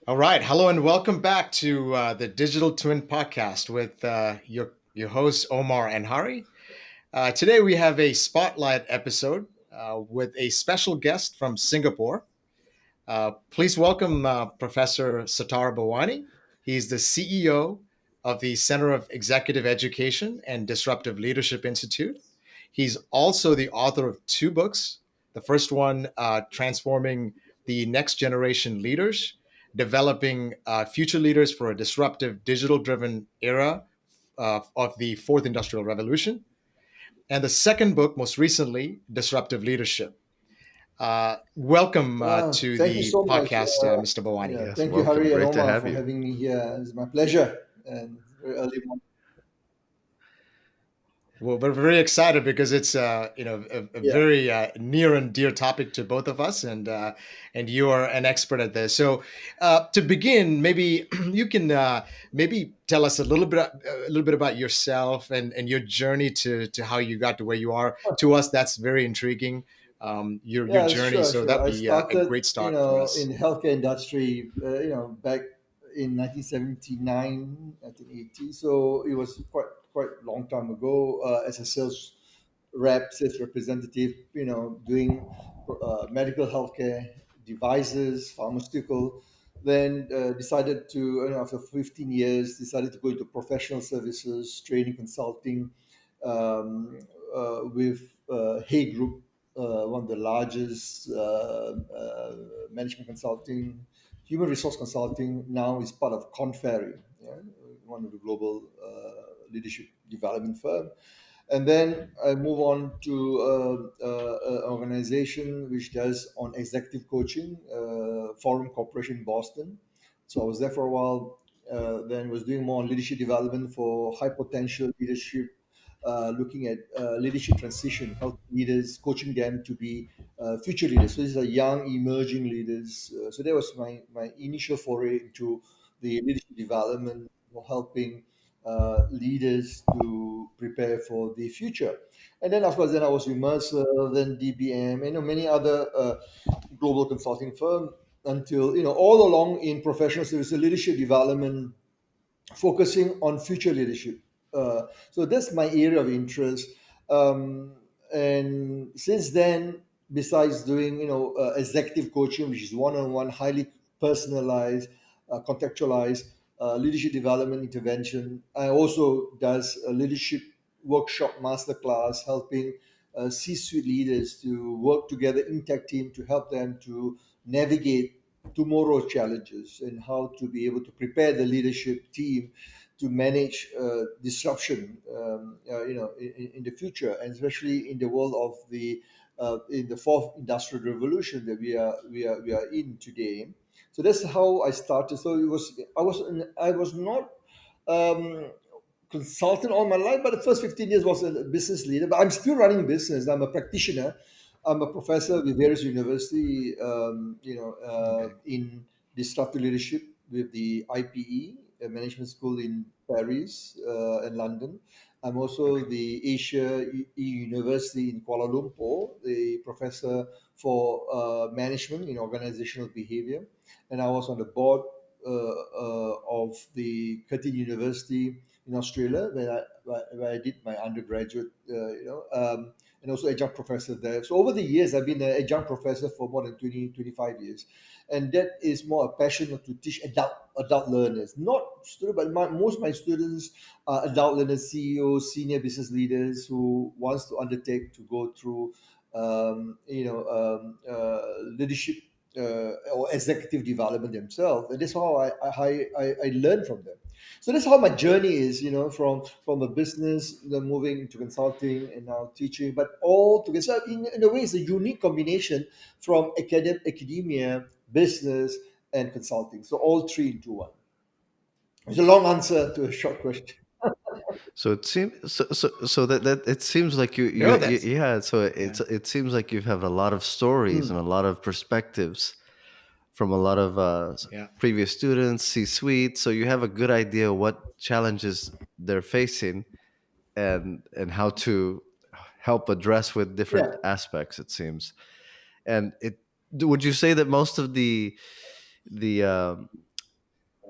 All right. Hello and welcome back to the Digital Twin Podcast with your hosts, Omar and Hari. Today we have a spotlight episode with a special guest from Singapore. Please welcome Professor Sattar Bawany. He's the CEO of the Center of Executive Education and Disruptive Leadership Institute. He's also the author of two books. The first one, Transforming the Next Generation Leaders, Developing Future Leaders for a Disruptive, Digital Driven Era of the Fourth Industrial Revolution. And the second book, most recently, Disruptive Leadership. Welcome to Thank you the so much. podcast, Mr. Bawani. Yeah, Yes, thank you, welcome. Hari and Great to Omar, have for you. having me here. It's my pleasure. And very early morning. Well, we're very excited because it's a Yeah, very near and dear topic to both of us, and you are an expert at this. So, to begin, maybe you can maybe tell us a little bit about yourself and your journey to how you got to where you are. To us, that's very intriguing. Your yeah, journey, sure, so sure. that'd I be a started, great start for us. in healthcare industry, back in 1979, 1980. So it was quite a long time ago, as a sales rep, sales representative, doing medical healthcare devices, pharmaceutical. Then decided to, after 15 years, decided to go into professional services, training, consulting, with Hay Group, one of the largest management consulting, human resource consulting. Now is part of Conferry, yeah, one of the global leadership development firm. And then I move on to an organization which does on executive coaching, Forum Corporation in Boston. So I was there for a while. Then was doing more on leadership development for high potential leadership, looking at leadership transition, help leaders, coaching them to be future leaders. So these are young, emerging leaders. So that was my initial foray into the leadership development, helping leaders to prepare for the future. And then, of course, then I was with Mercer, then DBM, many other global consulting firm until, all along in professional services, leadership development, focusing on future leadership. So that's my area of interest. And since then, besides doing, executive coaching, which is one-on-one, highly personalized, contextualized leadership development intervention, I also does a leadership workshop masterclass, helping C-suite leaders to work together in tech team to help them to navigate tomorrow's challenges and how to be able to prepare the leadership team to manage disruption, in the future, and especially in the world of the in the fourth industrial revolution that we are in today. So that's how I started. So I was not um, consultant all my life, but the first 15 years was a business leader. But I'm still running business. I'm a practitioner. I'm a professor with various university, Okay. in disruptive leadership with the IPE, a management school in Paris and London. I'm also Okay. the Asia University in Kuala Lumpur, the professor for management in organizational behavior, and I was on the board of the Curtin University in Australia, where I did my undergraduate, and also adjunct professor there. So over the years, I've been an adjunct professor for more than 20, 25 years. And that is more a passion to teach adult learners, not students, but most of my students are adult learners, CEOs, senior business leaders who wants to undertake to go through, leadership or executive development themselves. And that's how I learn from them. So that's how my journey is, from a business, moving into consulting and now teaching, but all together. So in a way, it's a unique combination from academia, business, and consulting. So all three into one. It's a long answer to a short question. So it seems so that it seems like No, you that's yeah. So yeah. it seems like you have a lot of stories and Mm. a lot of perspectives from a lot of Yeah. previous students, C-suite. So you have a good idea what challenges they're facing and how to help address with different Yeah. aspects. It seems, and it would you say that most of the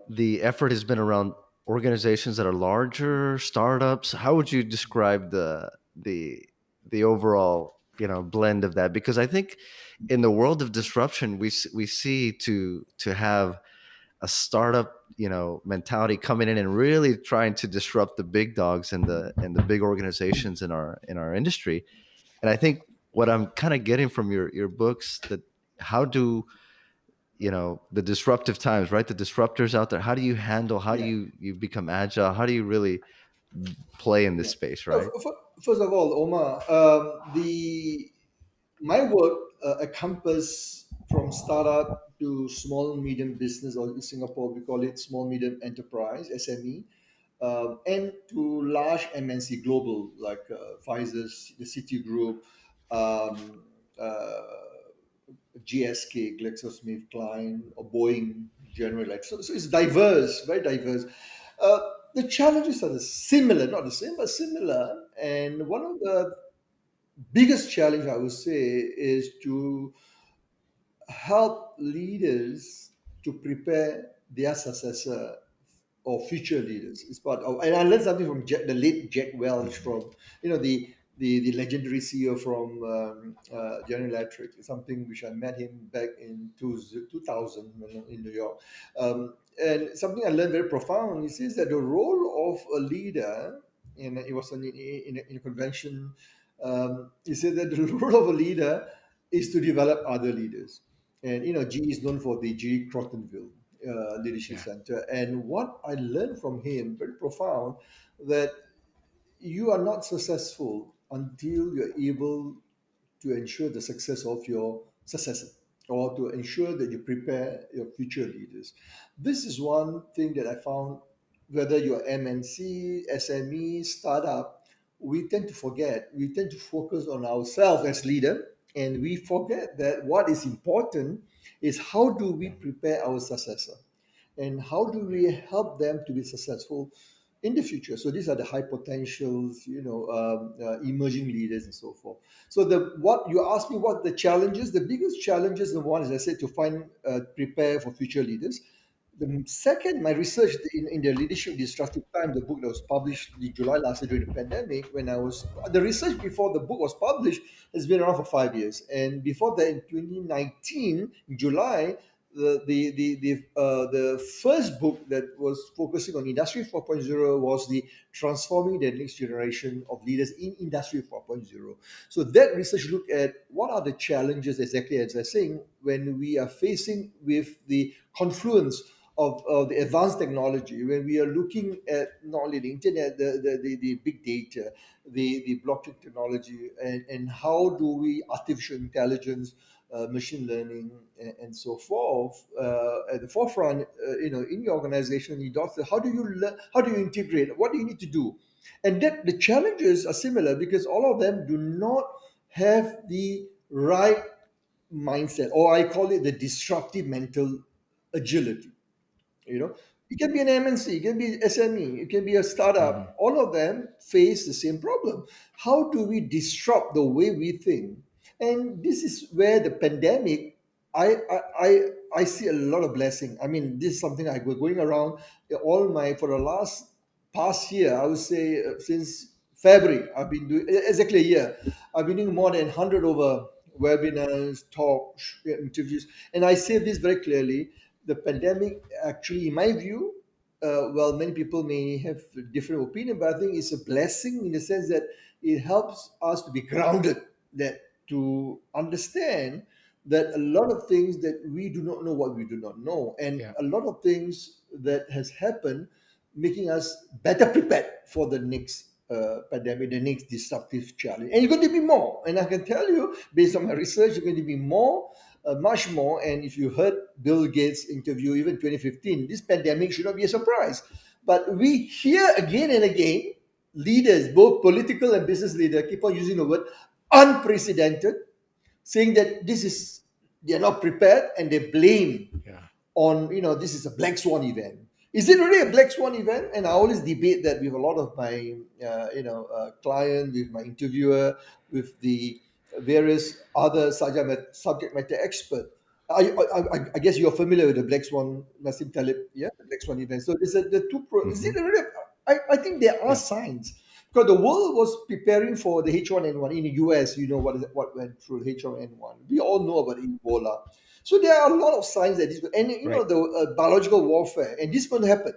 the effort has been around organizations that are larger, startups. How would you describe the the overall, blend of that? Because I think in the world of disruption, we see to have a startup, mentality coming in and really trying to disrupt the big dogs and the big organizations in our industry. And I think what I'm kind of getting from your books, that how do, the disruptive times, right, the disruptors out there, how do you handle, how do Yeah. you become agile, how do you really play in this Yeah. space, No, right? first of all, Omar, the my work encompass from startup to small medium business, or in Singapore we call it small medium enterprise (SME), and to large MNC global like Pfizer, the Citigroup, um, uh, GSK, GlaxoSmithKline, or Boeing, General Electric. So it's diverse, very diverse. Uh, the challenges are similar, not the same, but similar. And one of the biggest challenge I would say is to help leaders to prepare their successor or future leaders. It's part of, and I learned something from the late Jack Welch, from the legendary CEO from General Electric. It's something which I met him back in 2000 in New York, and something I learned very profound. He says that the role of a leader, and it was in a convention. He said that the role of a leader is to develop other leaders, and GE is known for the GE Crotonville Leadership Yeah. Center. And what I learned from him, very profound, that you are not successful until you're able to ensure the success of your successor, or to ensure that you prepare your future leaders. This is one thing that I found, whether you're MNC, SME, startup, we tend to forget. We tend to focus on ourselves as leader, and we forget that what is important is how do we prepare our successor, and how do we help them to be successful in the future. So these are the high potentials, emerging leaders and so forth. So the what you asked me, what the challenges, the biggest challenges, the one, as I said, to find prepare for future leaders. The second, my research in the Leadership Disruptive Time, the book that was published in July last year during the pandemic, when I was, the research before the book was published has been around for 5 years. And before that, in 2019, in July, the first book that was focusing on Industry 4.0 was the Transforming the Next Generation of Leaders in Industry 4.0. So that research looked at what are the challenges, exactly as I was saying, when we are facing with the confluence of the advanced technology, when we are looking at not only the internet, the big data, the blockchain technology, and how do we artificial intelligence, machine learning, and so forth at the forefront, in your organization, in doctor, how do you learn, how do you integrate, what do you need to do? And that the challenges are similar because all of them do not have the right mindset, or I call it the disruptive mental agility. you know, it can be an MNC, it can be SME, it can be a Mhm. startup. All of them face the same problem. How do we disrupt the way we think? And this is where the pandemic, I see a lot of blessing. I mean, this is something I go going around all my for the last past year. I would say since February, I've been doing exactly a year. I've been doing more than 100 over webinars, talks, interviews, and I say this very clearly: the pandemic actually, in my view, well, many people may have a different opinion, but I think it's a blessing in the sense that it helps us to be grounded, that to understand that a lot of things that we do not know what we do not know, and Yeah. a lot of things that has happened, making us better prepared for the next pandemic, the next disruptive challenge. And it's going to be more. And I can tell you, based on my research, it's going to be more, much more. And if you heard Bill Gates' interview, even 2015, this pandemic should not be a surprise. But we hear again and again leaders, both political and business leaders, keep on using the word unprecedented, saying that this is, they're not prepared, and they blame Yeah. on, this is a black swan event. Is it really a black swan event? And I always debate that with a lot of my client, with my interviewer, with the various other subject matter expert. I guess you're familiar with the Black Swan, Nassim Taleb, yeah, the Black Swan event. So there's the two pro. Is Hmm. it really? I think there are Yeah. signs because the world was preparing for the H1N1 in the US. You know what went through H1N1. We all know about Ebola. So there are a lot of signs that this, and you know Right. the biological warfare, and this is going to happen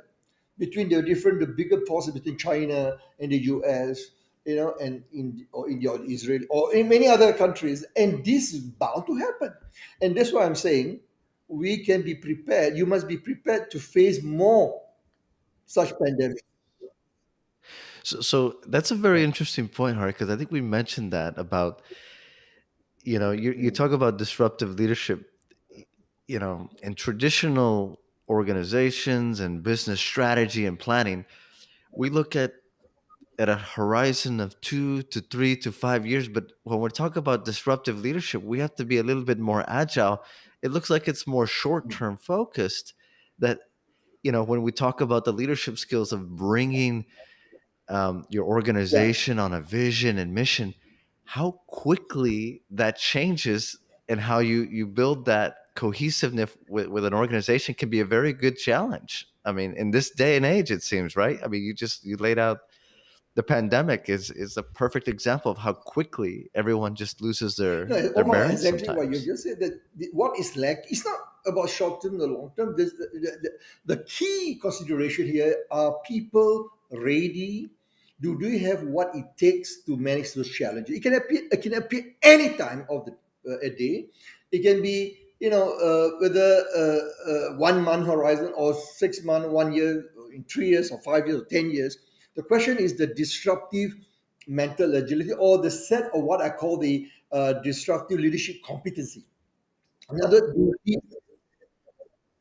between the bigger forces between China and the US, you know, and in or India or Israel or in many other countries, and this is bound to happen. And that's why I'm saying we can be prepared. You must be prepared to face more such pandemics. So that's a very Right. interesting point, Harry, because I think we mentioned that about, you Mm. talk about disruptive leadership, in traditional organizations and business strategy and planning, we look at a horizon of 2 to 3 to 5 years. But when we're talking about disruptive leadership, we have to be a little bit more agile. It looks like it's more short Mm. term focused. That, when we talk about the leadership skills of bringing your Yeah. organization on a vision and mission, how quickly that changes and how you build that cohesiveness with an organization can be a very good challenge. I mean, in this day and age, it seems, right? I mean, you laid out the pandemic is a perfect example of how quickly everyone just loses No, their Omar, bearings exactly what you sometimes. just said. That what is lack is not about short term or long term. The key consideration here are people ready. Do you have what it takes to manage those challenges? It can appear any time of the a day. It can be whether 1 month horizon or 6 month, 1 year, in 3 years or 5 years or 10 years. The question is the disruptive mental agility or the set of what I call the disruptive leadership competency. Another,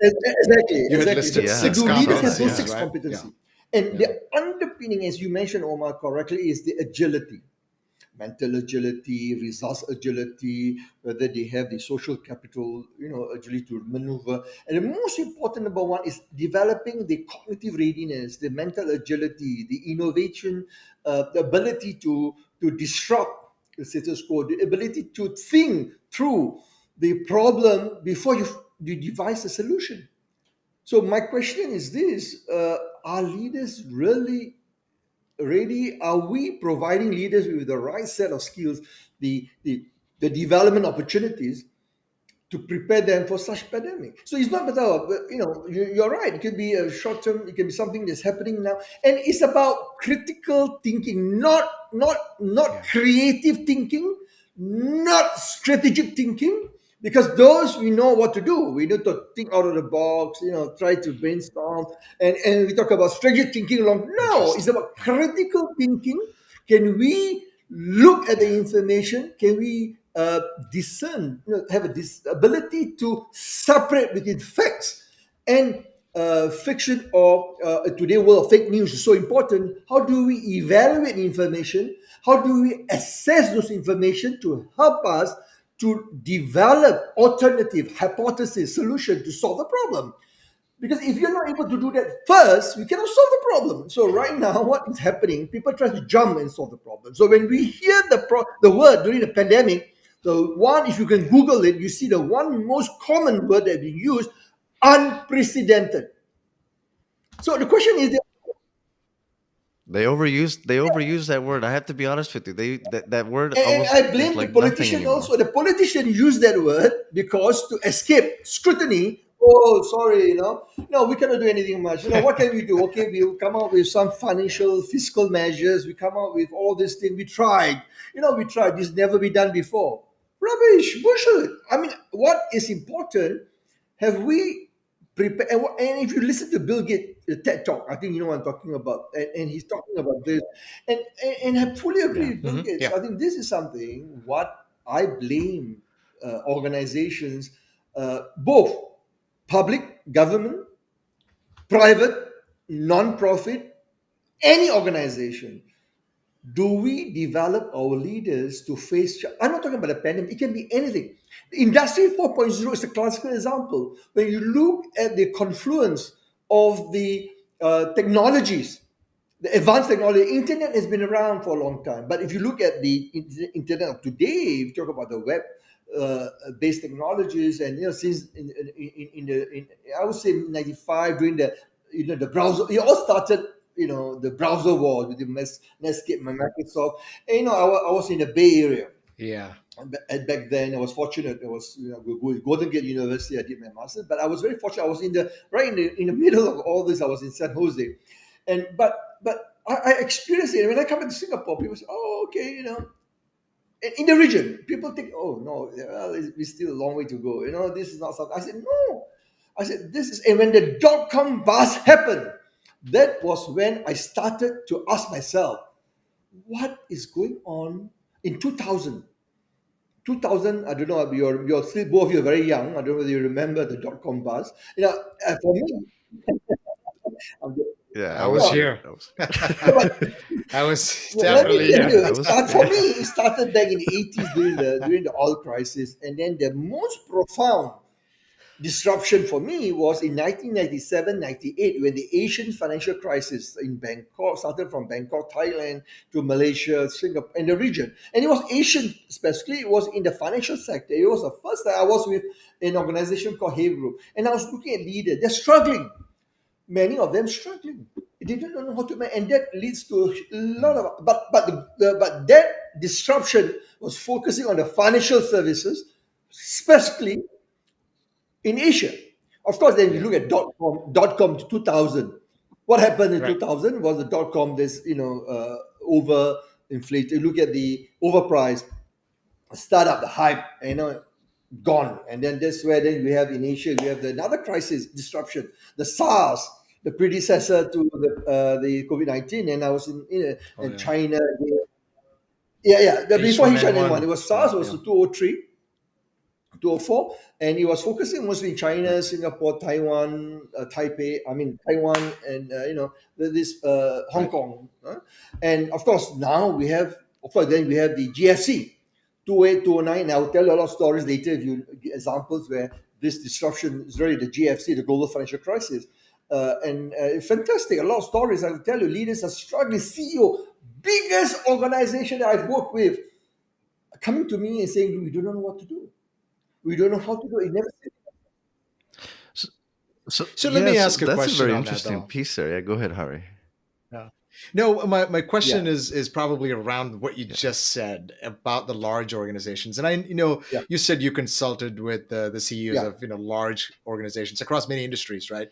exactly, You had exactly. So, listed so Yeah, six do I leaders saw have that. those competencies, Yeah. six right? Yeah. competency? And Yeah. the underpinning, as you mentioned, Omar, correctly, is the agility, mental agility, resource agility, whether they have the social capital, agility to maneuver. And the most important number one is developing the cognitive readiness, the mental agility, the innovation, the ability to disrupt the status quo, the ability to think through the problem before you devise a solution. So my question is this: are leaders really ready? Are we providing leaders with the right set of skills, the development opportunities to prepare them for such pandemic? So it's not matter of, you're right. It can be a short term. It can be something that's happening now, and it's about critical thinking, not Yeah. creative thinking, not strategic thinking. Because those we know what to do. We need to think out of the box, try to brainstorm. And we talk about strategic thinking along. No, it's Interesting. about critical thinking. Can we look at the Yeah. information? Can we discern, have a ability to separate between facts and fiction, or today world of fake news is so important. How do we evaluate information? How do we assess those information to help us to develop alternative hypothesis solution to solve the problem? Because if you're not able to do that first, we cannot solve the problem. So right now, what is happening? People try to jump and solve the problem. So when we hear the word during the pandemic, the one, if you can Yeah. Google it, you see the one most common word that we use: unprecedented. So the question is, They overuse that word. I have to be honest with you. That word and almost I is blame the like nothing politician anymore. also. The politician used that word because to escape scrutiny. Oh, sorry, no, we cannot do anything much. What can we do? Okay, we'll come up with some financial, fiscal measures. We come up with all these things. We tried. We tried. This never been done before. Rubbish, bullshit. I mean, what is important? Have we prepared? And if you listen to Bill Gates TED Talk, I think you know what I'm talking about, and he's talking about this, and I fully agree Yeah. with Bill Hmm. Gates. Yeah. I think this is something what I blame organizations, both public, government, private, non-profit, any organization. Do we develop our leaders to face? I'm not talking about a pandemic. It can be anything. Industry 4.0 is a classical example. When you look at the confluence of the technologies, the advanced technology, internet has been around for a long time. But if you look at the internet of today, if you talk about the web, based technologies, and since I would say 95, during the the browser, it all started, the browser war with the Netscape, Microsoft. And I was in the Bay Area. Yeah. And back then, I was fortunate. I was Golden Gate University. I did my master's, but I was very fortunate. I was in the middle of all this. I was in San Jose, and but I experienced it. When I come back to Singapore, people say, "Oh, okay, in the region, people think, oh no, well, it's still a long way to go. This is not something." I said, no. I said, this is, and when the dot-com bust happened, that was when I started to ask myself, what is going on in 2000? 2000, I don't know, you're still, both of you are very young. I don't know whether you remember the dot-com bust. For me, I'm just, Yeah, I was well, here. but I was let me definitely tell here. you, for me, it started back in the 80s during the oil crisis. And then the most profound disruption for me was in 1997, 98, when the Asian financial crisis in Bangkok started, from Bangkok, Thailand, to Malaysia, Singapore, and the region. And it was Asian, especially. It was in the financial sector. It was the first time I was with an organization called Hay Group. And I was looking at leaders. They're struggling. Many of them struggling. They don't know how to manage, and that leads to a lot of. But that disruption was focusing on the financial services, especially in Asia. Of course, then you look at dot com to 2000. What happened in Right. 2000 was the dot com, this over inflated. You look at the overpriced startup, the hype, gone. And then that's where then we have in Asia, we have another crisis, disruption, the SARS, the predecessor to the COVID-19. And I was in China. Yeah. Before H1N1, it was SARS, was 2003. 2004, and he was focusing mostly in China, Singapore, Taiwan, Taiwan, and this Hong Kong. And of course, now we have, then we have the GFC, 2008, 2009. And I'll tell you a lot of stories later if you get examples where this disruption is really the GFC, the global financial crisis. And fantastic, a lot of stories. I will tell you, leaders are struggling. CEO, biggest organization that I've worked with, coming to me and saying, we don't know what to do. We don't know how to do it. Never. So let me ask a that's question a very on interesting that, though. piece there. Yeah, go ahead, Hari. Yeah. No, my question is probably around what you just said about the large organizations. And you said you consulted with the CEOs of large organizations across many industries, right?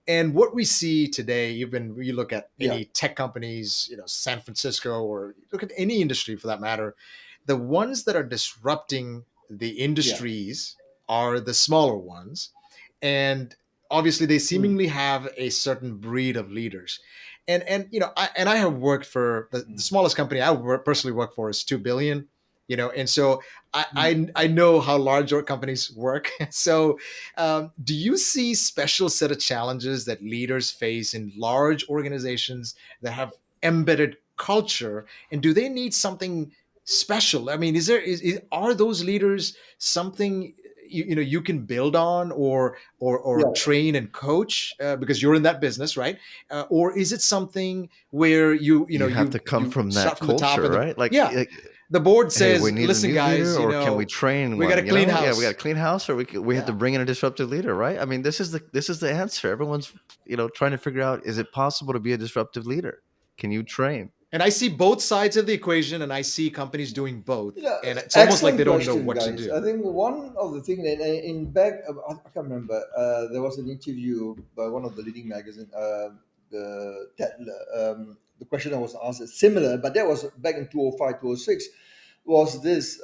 And what we see today, even you look at any tech companies, San Francisco, or look at any industry for that matter, the ones that are disrupting the industries are the smaller ones. And obviously they seemingly have a certain breed of leaders. And I have worked for the smallest company I personally work for is 2 billion, and so I know how large companies work. So do you see special set of challenges that leaders face in large organizations that have embedded culture, and do they need something special? I mean, are those leaders something you can build on or train and coach because you're in that business, right? Or is it something where you have to come from start that from the top culture, and right? the board Hey, says, we need listen, a new guys, leader, or can we train we one? got a clean house. Yeah, we got a clean house, or we have to bring in a disruptive leader, right? I mean, this is the answer. Everyone's trying to figure out, is it possible to be a disruptive leader? Can you train? And I see both sides of the equation, and I see companies doing both, and it's almost Excellent like they don't know question, what guys. to do. I think one of the things, in back, I can't remember, there was an interview by one of the leading magazines, the Tetler. The question I was asked is similar, but that was back in 2005, 2006, was this,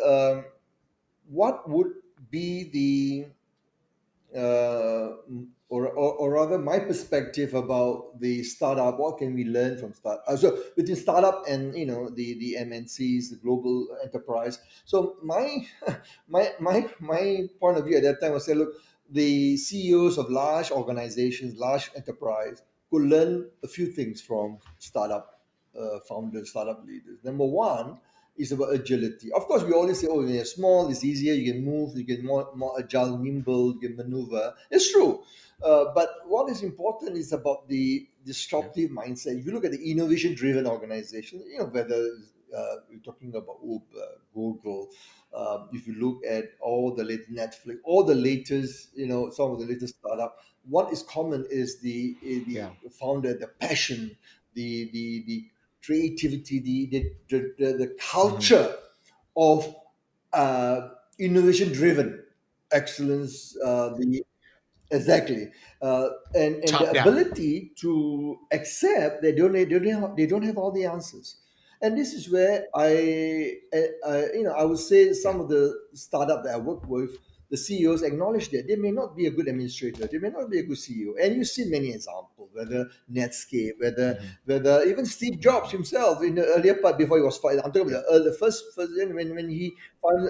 what would be the or rather my perspective about the startup? What can we learn from startup? So between startup and the MNCs, the global enterprise. So my my point of view at that time was say, look, the CEOs of large organizations, large enterprise, could learn a few things from startup founders, startup leaders. Number one is about agility. Of course, we always say, oh, when you're small, it's easier, you can move, you get more agile, nimble, you can maneuver. It's true. But what is important is about the disruptive mindset. If you look at the innovation-driven organization, whether we're talking about Uber, Google. If you look at all the latest Netflix, all the latest, some of the latest startup, what is common is the Yeah. founder, the passion, the creativity, the Hmm. culture of innovation driven excellence, the exactly, and the Top down. ability to accept they don't have all the answers, and this is where I would say Yeah. some of the startup that I work with, the CEOs acknowledge that they may not be a good administrator, they may not be a good CEO, and you see many examples, whether Netscape, Hmm. whether even Steve Jobs himself in the earlier part before he was fired. I'm talking about the first when he found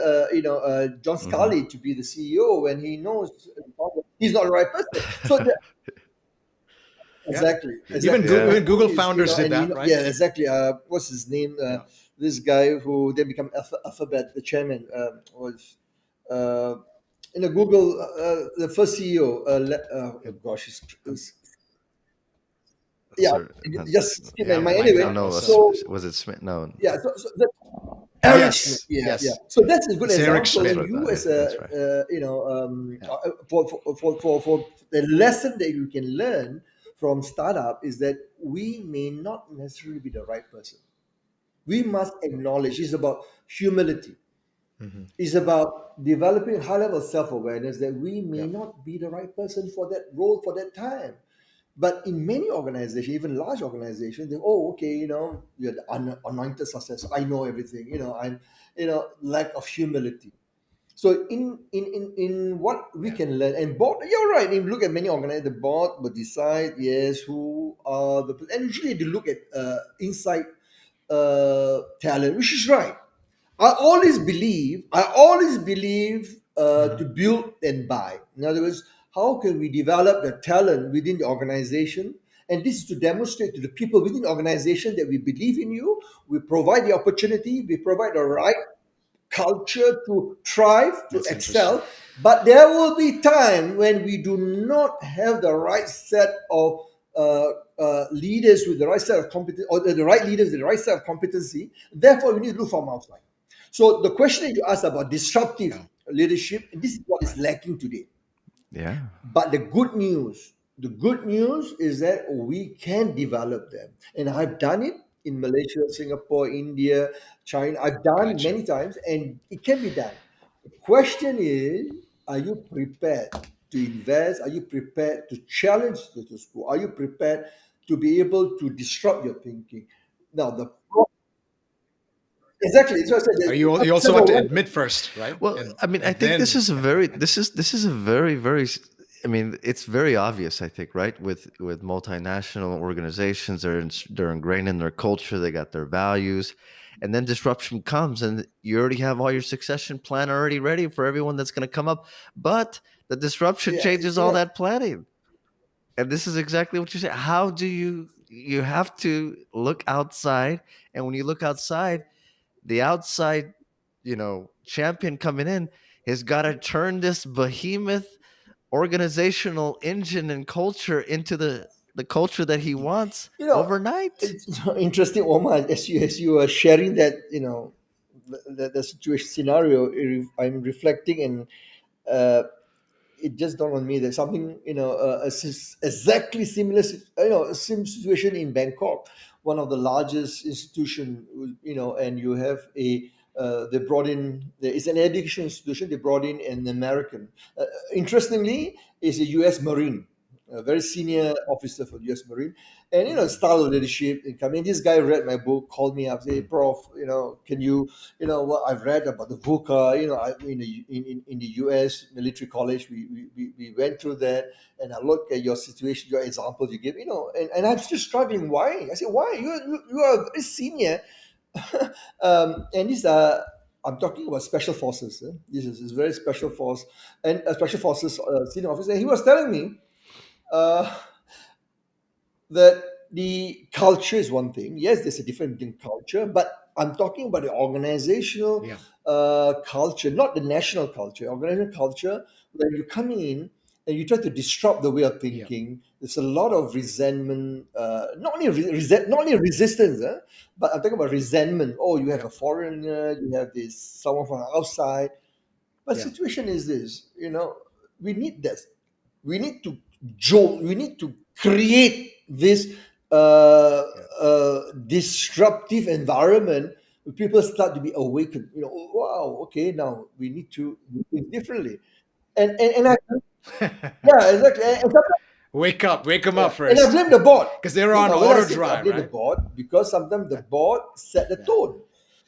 John Hmm. Scully to be the CEO when he knows he's not the right person. So Yeah. exactly, Even exactly. Google, Yeah. even Google Is founders did and that, right? yeah, exactly. What's his name? Yeah. This guy who then become Alphabet, the chairman, was uh, Google, the first CEO. Oh gosh, yeah, So it not, just skip my Yeah, mind. mine Anyway, out no, also. so was it Smith? No, yeah, so that, Eric Schmidt, Yes. yeah, yeah. Yes. So that's a good It's Eric example. that's And Schmidt. what. you, as That's right. Yeah. for the lesson that you can learn from startup is that we may not necessarily be the right person. We must acknowledge it's about humility. Hmm. It's about developing high level self awareness that we Yeah. may not be the right person for that role for that time. But in many organizations, even large organizations, they okay, you're the anointed successor. I know everything. I'm, lack of humility. So in what we Yeah. can learn, and board, you're right. If you look at many organizations, the board will decide, yes, who are and usually they look at inside talent, which is right. I always believe Hmm. to build and buy. In other words, how can we develop the talent within the organization? And this is to demonstrate to the people within the organization that we believe in you. We provide the opportunity. We provide the right culture to thrive, to That's interesting. excel. But there will be time when we do not have the right set of leaders with the right set of competence, or the right leaders with the right set of competency. Therefore, we need to look from outside. So the question that you asked about disruptive Yeah. leadership, this is what is Right. lacking today. Yeah. But the good news is that we can develop them. And I've done it in Malaysia, Singapore, India, China. I've done Gotcha. many times and it can be done. The question is, are you prepared to invest? Are you prepared to challenge the status quo? Are you prepared to be able to disrupt your thinking? Now, exactly. So I said You that also have number to one. admit first, right? Well, And I mean, I and think this then is a very this is a very I mean, it's very obvious. I think, right, with multinational organizations, they're ingrained in their culture. They got their values, and then disruption comes, and you already have all your succession plan already ready for everyone that's going to come up. But the disruption Yeah, changes all that planning, and this is exactly what you said. How do you have to look outside, and when you look outside, the outside, champion coming in has got to turn this behemoth organizational engine and culture into the culture that he wants you know, overnight. it's interesting, Omar, as you were sharing that, the situation scenario. I'm reflecting, and uh, it just dawned on me that something, exactly similar, same situation in Bangkok, one of the largest institution, and you have they brought in, it's an education institution, they brought in an American. Interestingly, is a U.S. Marine, a very senior officer for the U.S. Marine, and style of leadership. I mean, this guy read my book, called me up, say, Prof, can you, what I've read about the VUCA, in the U.S. military college, we went through that, and I look at your situation, your examples you give, and I'm still struggling. Why? I said, why? You are very senior, and these are. I'm talking about special forces. This is very special force, and special forces senior officer. And he was telling me uh, that the culture is one thing. Yes, there's a different in culture, but I'm talking about the organizational yeah. culture, not the national culture. Organizational culture, when you come in, and you try to disrupt the way of Yeah. thinking, there's a lot of resentment, not only resistance, but I'm talking about resentment. Oh, you have Yeah. a foreigner, you have this someone from outside. But Yeah. situation is this, we need this. We need to jolt. We need to create this uh, Yeah. disruptive environment where people start to be awakened. Oh, wow, okay, now we need to do things differently. And I, yeah, exactly. And Yeah. sometimes, Wake them yeah, up and I first, blame the board. because they're You on know, when I auto say I drive, blame the right? board, because sometimes the board set the Yeah. tone.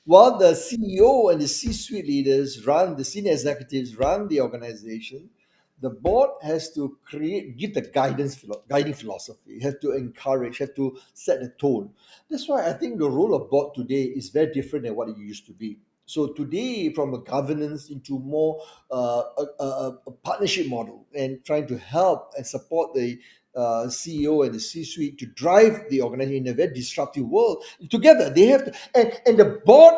While the CEO and the C-suite leaders run, the senior executives run the organization, the board has to give the guiding philosophy. It has to encourage, has to set the tone. That's why I think the role of board today is very different than what it used to be. So today, from a governance into more a partnership model, and trying to help and support the CEO and the C-suite to drive the organization in a very disruptive world together. They have to, and the board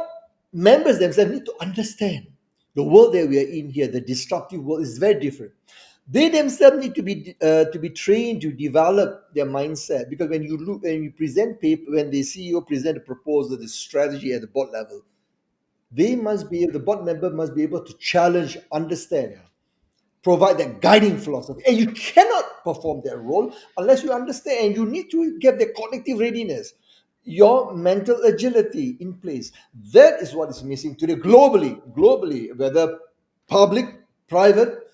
members themselves need to understand the world that we are in here. The disruptive world is very different. They themselves need to be trained to develop their mindset, because when you look and you present paper, when the CEO present a proposal, the strategy at the board level, the board member must be able to challenge, understand, Yeah. provide that guiding philosophy. And you cannot perform that role unless you understand, and you need to get the cognitive readiness, your mental agility in place. That is what is missing today globally, whether public, private,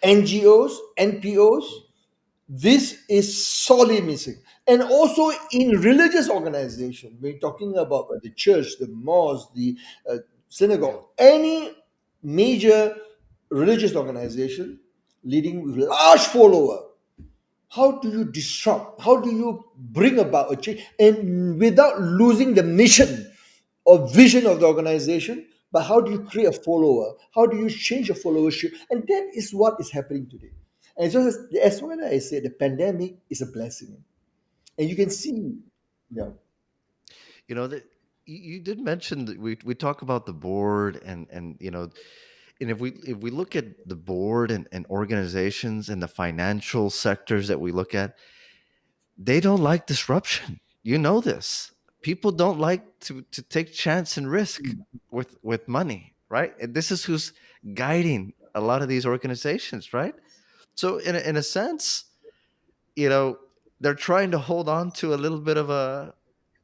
NGOs, NPOs. This is sorely missing. And also in religious organization, we're talking about the church, the mosque, the Yeah. synagogue, any major religious organization leading with large follower. How do you disrupt? How do you bring about a change, and without losing the mission or vision of the organization? But how do you create a follower? How do you change a followership? And that is what is happening today. And so as when I said, the pandemic is a blessing, and you can see, yeah, You know that you did mention that we talk about the board and and if we look at the board and organizations and the financial sectors that we look at, they don't like disruption. You know this. People don't like to take chance and risk with money, right? And this is who's guiding a lot of these organizations, right? So in a sense, you know, they're trying to hold on to a little bit of a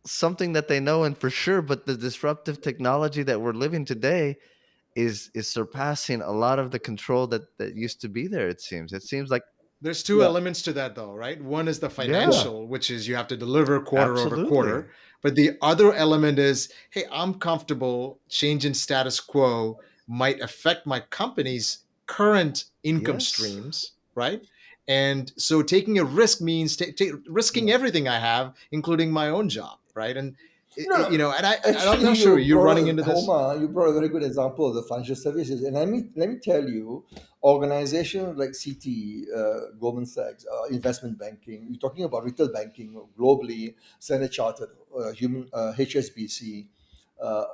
something that they know and for sure, but the disruptive technology that we're living today is surpassing a lot of the control that used to be there. It seems like, There's two yeah, elements to that, though, right? One is the yeah, yeah, financial, which is you have to deliver quarter over absolutely. quarter. But the other element is, hey, I'm comfortable changing status quo might affect my company's current income Yes. streams, right? And so taking a risk means risking yeah. everything I have, including my own job, right? And No, and I'm actually, not sure you're running into this. You brought a very good example of the financial services, and let me tell you, organizations like CT, Goldman Sachs, investment banking. You're talking about retail banking globally, Standard Chartered, HSBC.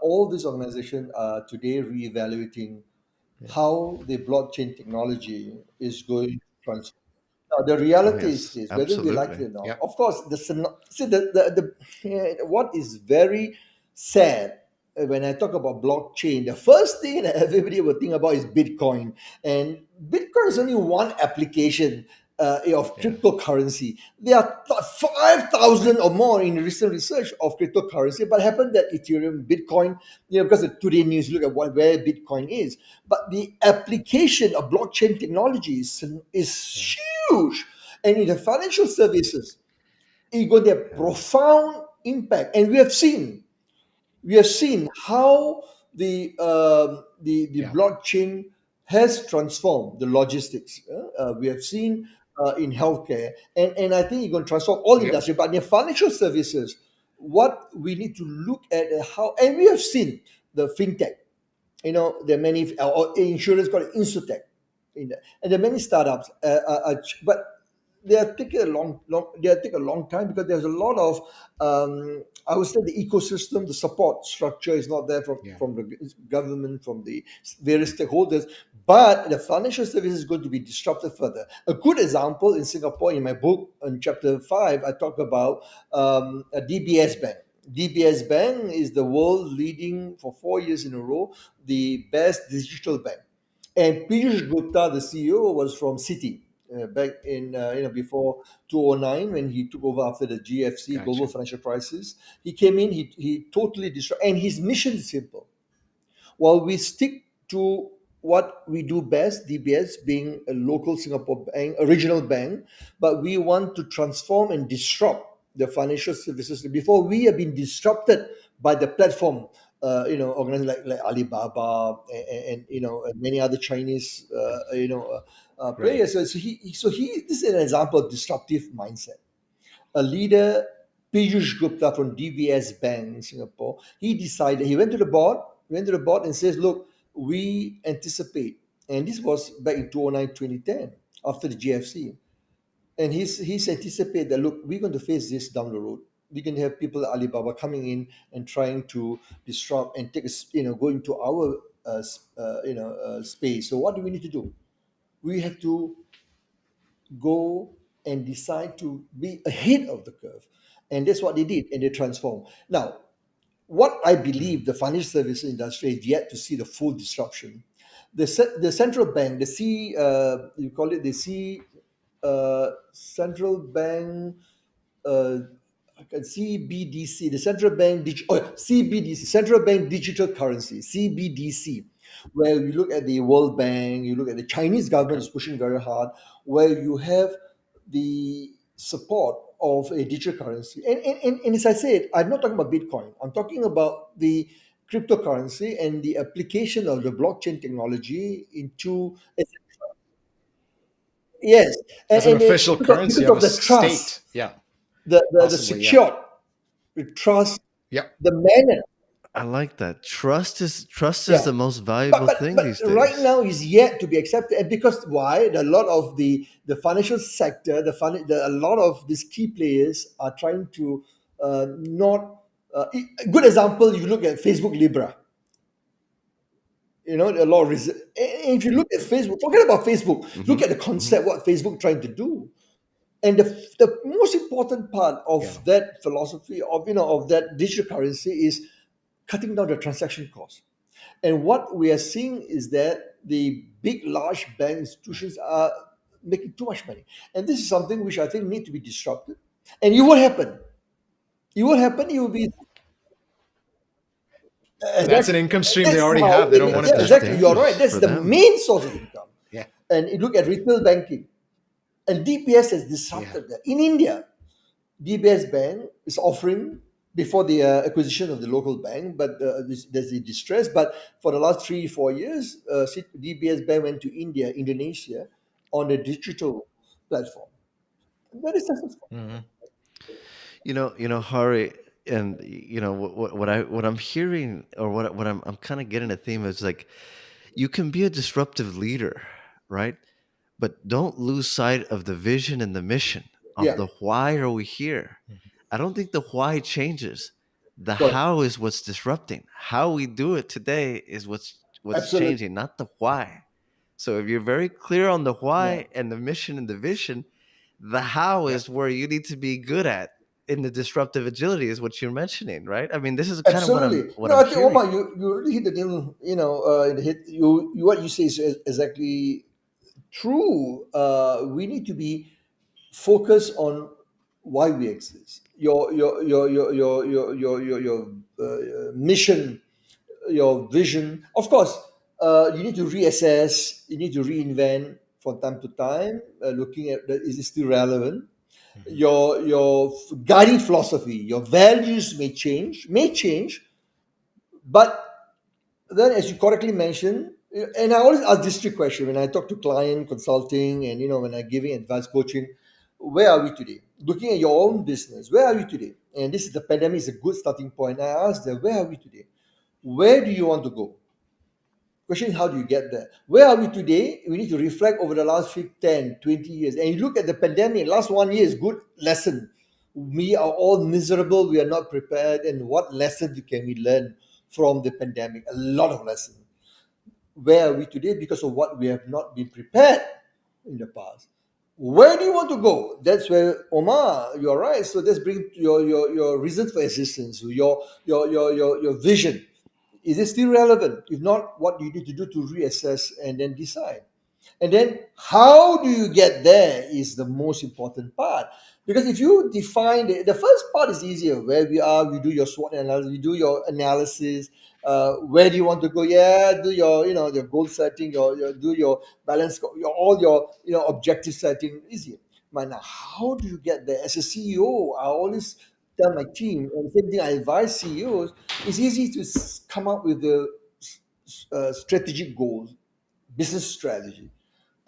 All these organizations are today reevaluating Yeah. how the blockchain technology is going to transform. Now, the Oh reality is yes, this, whether we like it absolutely. or not. Yeah. Of course, see what is very sad, when I talk about blockchain, the first thing that everybody will think about is Bitcoin, and Bitcoin is only one application of Yeah. cryptocurrency. There are 5,000 or more in recent research of cryptocurrency, but happened that Ethereum, Bitcoin, because of today news, look at where Bitcoin is. But the application of blockchain technology Yeah. is huge. And in the financial services, it's going to have Yeah. profound impact. And we have seen how the Yeah. blockchain has transformed the logistics. We have seen in healthcare, and I think it's going to transform all Yep. industry. But in financial services, what we need to look at how, and we have seen the fintech. There are many, or insurance called insurtech, and there are many startups. But they are taking a long time because there's a lot of I would say the ecosystem, the support structure is not there Yeah. from the government, from the various stakeholders. But the financial services is going to be disrupted further. A good example in Singapore, in my book, in chapter 5, I talk about a DBS Bank. DBS Bank is the world leading for 4 years in a row, the best digital bank. And Piyush Gupta, the CEO, was from Citi back in before 2009 when he took over after the GFC global Gotcha. financial crisis. He came in, he totally destroyed, and his mission is simple. While we stick to what we do best, DBS being a local Singapore bank, a regional bank, but we want to transform and disrupt the financial services before we have been disrupted by the platform, organizations like Alibaba and many other Chinese, Right. players. This is an example of disruptive mindset. A leader, Piyush Gupta from DBS Bank in Singapore, he went to the board and says, look, we anticipate, and this was back in 2009, 2010, after the GFC, and he's anticipated that, look, we're going to face this down the road. We can have people like Alibaba coming in and trying to disrupt and go into our space. So what do we need to do? We have to go and decide to be ahead of the curve. And that's what they did, and they transformed. Now, what I believe the financial services industry is yet to see the full disruption. The central bank, you call it the central bank, uh, CBDC, the CBDC, Central Bank Digital Currency, CBDC, where you look at the World Bank, you look at the Chinese government Okay. is pushing very hard, where you have the support of a digital currency. And as I said, I'm not talking about Bitcoin. I'm talking about the cryptocurrency and the application of the blockchain technology into, yes, As an official currency because of a of the trust, state. Yeah. the Possibly. Yeah. secured, the trust, Yep. the manner. I like that. Trust is Yeah. the most But valuable but thing but these right days. now is yet to be accepted, and because why? A lot of the financial sector, a lot of these key players are trying to not. A good example, you look at Facebook Libra. A lot of reason. If you look at Facebook, forget about Facebook. Look Hmm. at the Hmm. concept. What Facebook trying to do. And the most important part Yeah. of that philosophy of that digital currency is cutting down the transaction cost. And what we are seeing is that the big, large bank institutions are making too much money. And this is something which I think need to be disrupted. And it will happen. It will happen. It will be That's an exactly. income stream they That's already how have. They don't want That's it yeah, to that's exactly. happen. You're right. dangerous That's for the them. main source of income. Yeah. And you look at retail banking, and DPS has Yeah. disrupted that. In India, DBS Bank is offering before the acquisition of the local bank, but there's a distress. But for the last 3 4 years, DBS Bank went to Indonesia, on a digital platform. Very successful. Hmm. Hari, and what I'm hearing, or what I'm kind of getting a theme is like, you can be a disruptive leader, right? But don't lose sight of the vision and the mission of Yeah, the why are we here. I don't think the why changes. The correct. how is what's disrupting. How we do it today is what's Absolutely. changing, not the why. So if you're very clear on the Yeah, why and the mission and the vision, the how Yep. is where you need to be good at. In the disruptive agility is what you're mentioning, right? I mean, this is kind of what I'm absolutely. what No, I'm I think Omar, hearing. you really hit the nail. In the hit. What you say is exactly true. We need to be focused on why we exist. Your mission, your vision. Of course, you need to reassess. You need to reinvent from time to time, looking at that, is it still relevant. Hmm. Your guiding philosophy, your values may change, but then, as you correctly mentioned, and I always ask this trick question when I talk to client consulting, and when I'm giving advice coaching, where are we today? Looking at your own business, where are you today? And this is the pandemic is a good starting point. I ask them, where are we today? Where do you want to go? Question is, how do you get there? Where are we today? We need to reflect over the last 10, 20 years. And you look at the pandemic, last 1 year is good lesson. We are all miserable. We are not prepared. And what lesson can we learn from the pandemic? A lot of lessons. Where are we today? Because of what we have not been prepared in the past. Where do you want to go? That's where, Omar, you're right. So let's bring your reason for existence, your vision. Is it still relevant? If not, what do you need to do to reassess and then decide? And then how do you get there is the most important part. Because if you define the first part is easier. Where we are, you do your SWOT analysis, you do your analysis. Where do you want to go? Yeah, do your goal setting, do your balance, all your objective setting. Easier. But now, how do you get there? As a CEO, I always tell my team, and the same thing I advise CEOs, it's easy to come up with the strategic goals, business strategy.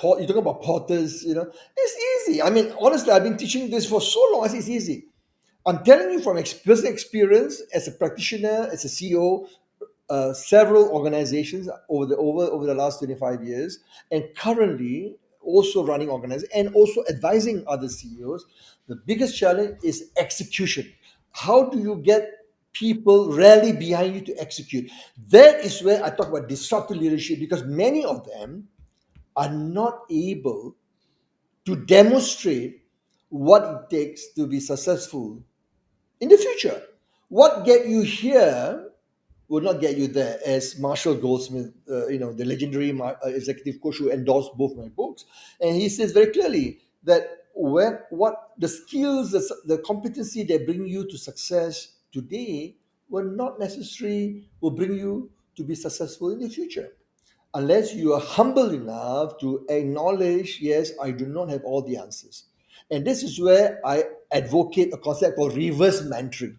You talk about porters, it's easy. I mean, honestly, I've been teaching this for so long. It's easy. I'm telling you from personal experience as a practitioner, as a CEO, several organizations over the last 25 years, and currently also running organizations and also advising other CEOs. The biggest challenge is execution. How do you get people rally behind you to execute? That is where I talk about disruptive leadership, because many of them are not able to demonstrate what it takes to be successful in the future. What get you here will not get you there, as Marshall Goldsmith, the legendary executive coach who endorsed both my books, and he says very clearly that what the skills, the competency that bring you to success today will not necessarily will bring you to be successful in the future, unless you are humble enough to acknowledge, yes, I do not have all the answers. And this is where I advocate a concept called reverse mentoring.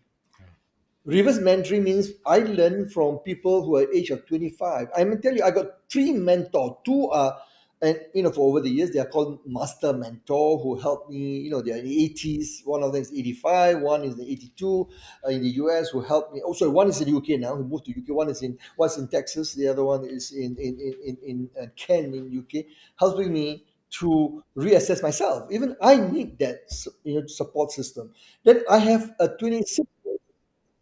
Reverse mentoring means I learn from people who are age of 25. I mean, tell you, I got three mentors. Two are, and for over the years, they are called master mentor, who helped me. They are in the 80s. One of them is 85. One is the 82 in the US, who helped me. Also, one is in the UK now, who moved to UK. One's in Texas. The other one is in Kent in UK, helping me to reassess myself. Even I need that support system. Then I have a 26.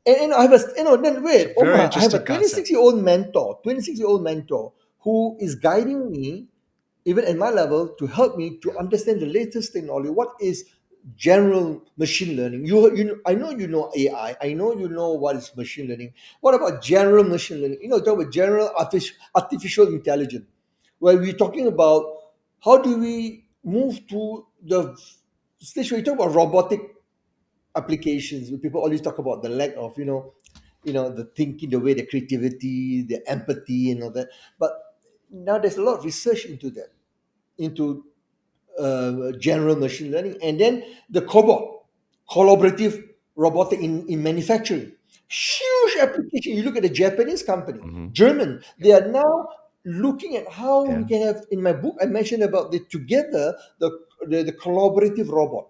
And I have then It's a wait, very Omar, I have a interesting concept. 26-year-old mentor who is guiding me, even at my level, to help me to understand the latest technology. What is general machine learning? I know you know AI. I know you know what is machine learning. What about general machine learning? Talk about general artificial intelligence, where we're talking about how do we move to the stage where we talk about robotic applications. People always talk about the lack of the thinking, the way, the creativity, the empathy, and all that. But now there's a lot of research into that, into general machine learning, and then the cobot, collaborative robotic in manufacturing. Huge application. You look at the Japanese company, Hmm. German. They are now looking at how we Yeah. can have. In my book, I mentioned about the collaborative robot.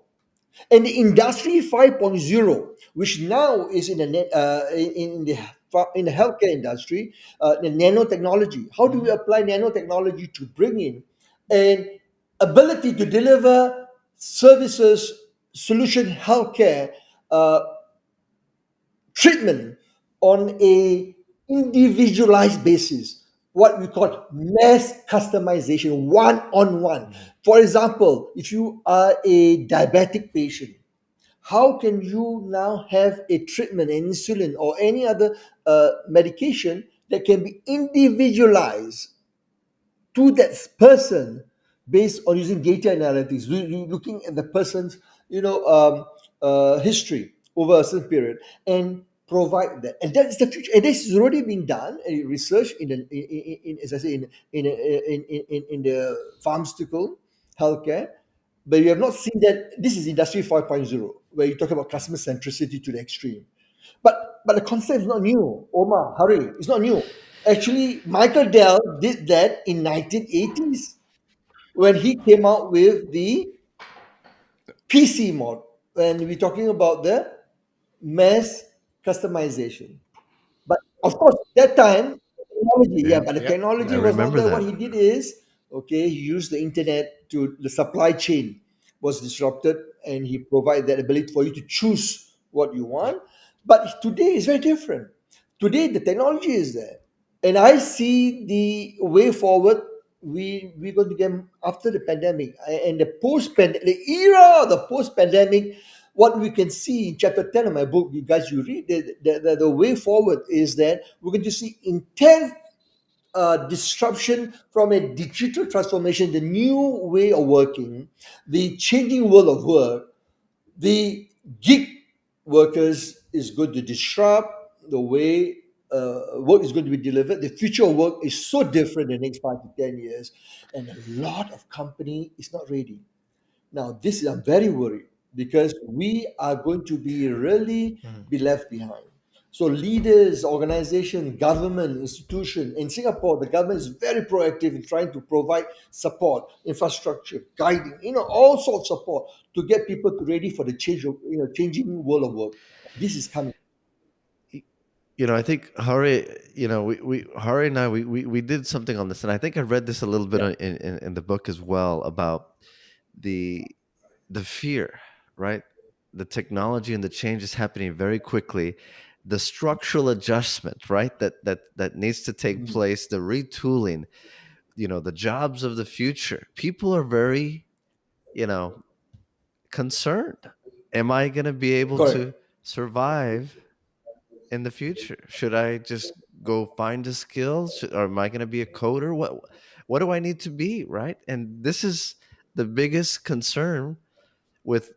And the industry 5.0, which now is in the in the healthcare industry, the nanotechnology. How do we apply nanotechnology to bring in an ability to deliver services, solution, healthcare uh, treatment on a individualized basis, what we call mass customization, one on one. For example, if you are a diabetic patient, how can you now have a treatment, an insulin, or any other medication that can be individualized to that person based on using data analytics, looking at the person's history over a certain period, and provide that. And that is the future. And this has already been done research as I say, in the pharmaceutical healthcare. But you have not seen that. This is industry 5.0, where you talk about customer centricity to the extreme. But the concept is not new. Omar, hurry, it's not new. Actually, Michael Dell did that in 1980s when he came out with the PC mod. When we're talking about the mass customization. But of course, that time technology, yeah, Yeah, but the Yep. I technology was not remember there. What that. he did is, okay, he used the internet to the supply chain was disrupted, and he provided that ability for you to choose what you Yep. want. But today is very different. Today the technology is there, and I see the way forward. We're going to get after the pandemic and the the era of the post pandemic. What we can see in chapter 10 of my book, you guys, you read the way forward is that we're going to see intense disruption from a digital transformation, the new way of working, the changing world of work. The gig workers is going to disrupt the way work is going to be delivered. The future of work is so different in the next 5 to 10 years, and a lot of company is not ready. Now, this I'm very worried because we are going to be really Mhm. be left behind. So leaders, organization, government, institution in Singapore, the government is very proactive in trying to provide support, infrastructure, guiding, all sorts of support to get people to ready for the change of changing world of work. This is coming. I think Hari, Hari and I, we did something on this, and I think I read this a little bit Yeah. in the book as well about the the fear, right? The technology and the change is happening very quickly. The structural adjustment, right? That needs to take Mhm. place. The retooling, the jobs of the future. People are very, you know, concerned. Am I going to be able Correct. to survive in the future? Should I just go find a skill? Or am I going to be a coder? What do I need to be, right? And this is the biggest concern with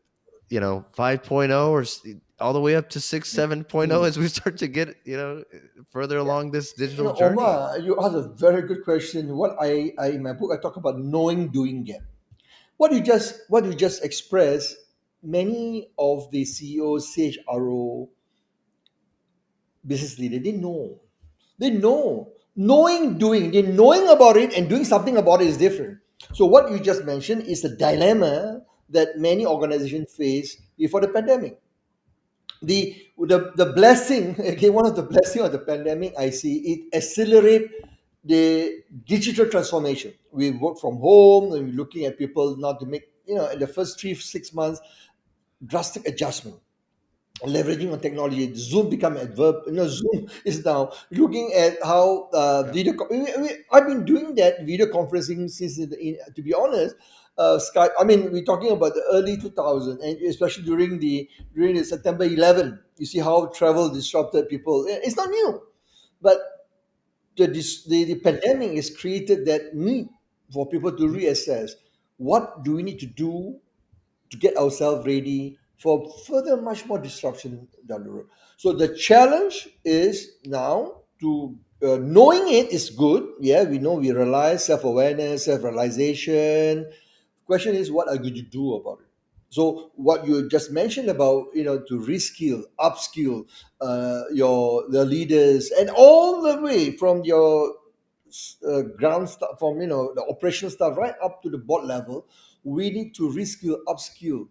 5.0 all the way up to 6 7.0 Mm. as we start to get further along this digital journey. Omar, you asked a very good question. What I in my book I talk about knowing, doing, get. What you just expressed, many of the CEOs, CHRO, business leader, they know. They know. Knowing, doing. They knowing about it and doing something about it is different. So what you just mentioned is a dilemma that many organizations face before the pandemic. The blessing, okay, one of the blessing of the pandemic, I see it accelerate the digital transformation. We work from home and we're looking at people not to make, in the first 3 6 months, drastic adjustment, leveraging on technology. Zoom become adverb. Zoom is now looking at how Yep. video. I've been doing that video conferencing since, to be honest, Skype. I mean, we're talking about the early 2000, and especially during the September 11. You see how travel disrupted people. It's not new, but the pandemic has created that need for people to Mhm. reassess what do we need to do to get ourselves ready for further much more disruption down the road. So the challenge is now to knowing it is good. Yeah, we know we realize self-awareness, self-realization. Question is, what are you going to do about it? So what you just mentioned about, to reskill, upskill your the leaders, and all the way from your ground stuff, from the operational stuff right up to the board level. We need to reskill, upskill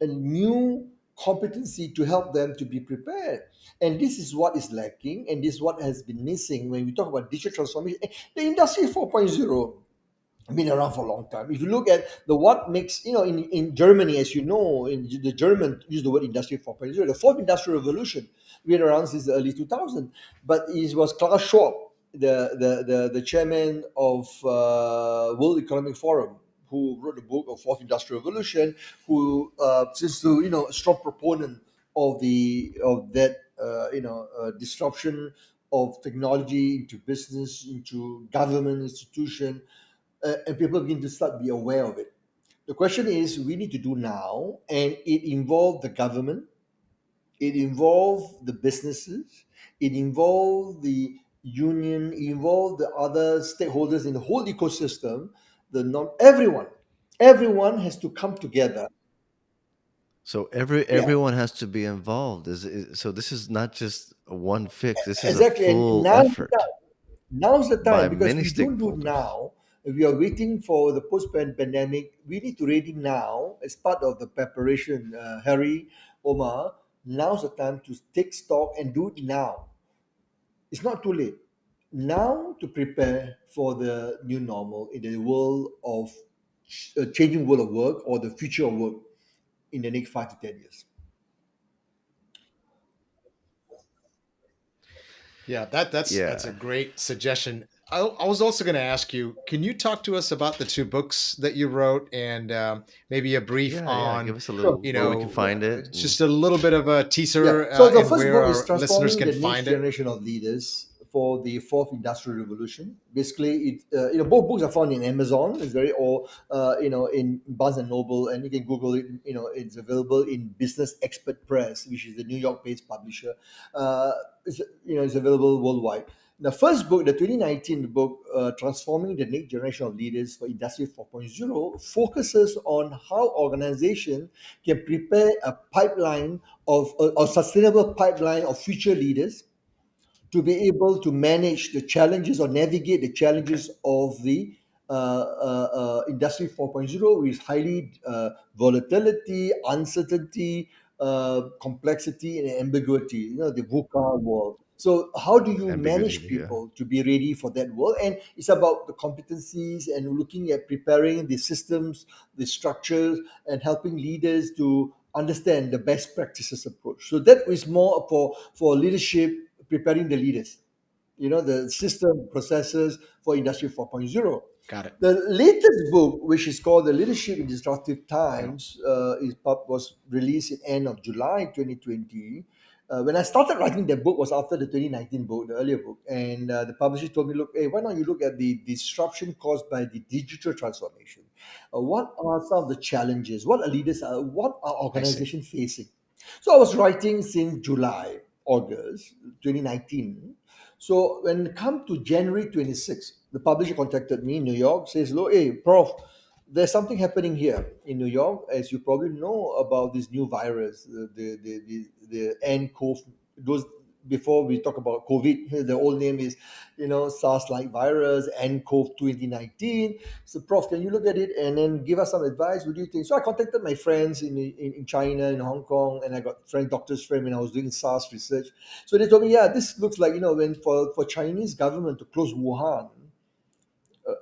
a new competency to help them to be prepared. And this is what is lacking, and this is what has been missing when we talk about digital transformation. The industry 4.0 been around for a long time. If you look at the what makes, in Germany, as you know, in the German use the word industry 4.0, the fourth industrial revolution been around since the early 2000. But it was Klaus Schwab, the chairman of World Economic Forum, who wrote the book of Fourth Industrial Revolution, who since to a strong proponent of that disruption of technology into business, into government institution, and people begin to start be aware of it. The question is, we need to do now, and it involved the government, it involved the businesses, it involved the union, it involved the other stakeholders in the whole ecosystem. The non everyone has to come together. So Yeah, everyone has to be involved. So this is not just a one fix. This is a exactly. And full now effort now's the by time, because many we don't do stakeholders. now. We are waiting for the post-pandemic. We need to ready now as part of the preparation. Harry, Omar, now's the time to take stock and do it now. It's not too late. now to prepare for the new normal in the world of changing world of work or the future of work in the next 5 to 10 years. Yeah, that's a Yeah. great suggestion. I was also going to ask you, can you talk to us about the two books that you wrote and maybe a brief Yeah, yeah. Give on, us a Sure. little where we can find it. And just a little bit of a Yeah. teaser So the and first where book is our listeners transforming can the next find it? generation of leaders for the fourth industrial revolution. Basically, both books are found in Amazon. It's very or in Barnes and Noble, and you can Google it. It's available in Business Expert Press, which is the New York-based publisher. Uh, it's available worldwide. The first book, the 2019 book, Transforming the Next Generation of Leaders for Industry 4.0, focuses on how organizations can prepare a pipeline of a sustainable pipeline of future leaders to be able to manage the challenges or navigate the Okay, challenges of the industry 4.0 with highly volatility, uncertainty, complexity, and ambiguity. The VUCA world. So, how do you manage ambiguity. Yeah. people to be ready for that world? And it's about the competencies and looking at preparing the systems, the structures, and helping leaders to understand the best practices approach. So that is more for leadership, preparing the leaders, the system processes for Industry 4.0. got it. The latest book, which is called The Leadership in Disruptive Yeah, Times, was released in end of July 2020. When I started writing that book was after the 2019 book, the earlier book, and the publisher told me, look, hey, why don't you look at the disruption caused by the digital transformation? What are some of the challenges? What are I see. organizations facing? So I was writing since July, August 2019. So when it come to January 26th, the publisher contacted me in New York, says, look, hey, Prof, there's something happening here in New York, as you probably know about this new virus, the nCoV. Those before we talk about COVID, the old name is, SARS-like virus, nCoV 2019. So, Prof, can you look at it and then give us some advice? What do you think? So I contacted my friends in China, in Hong Kong, and I got doctors' friend when I was doing SARS research. So they told me, yeah, this looks like, when for Chinese government to close Wuhan,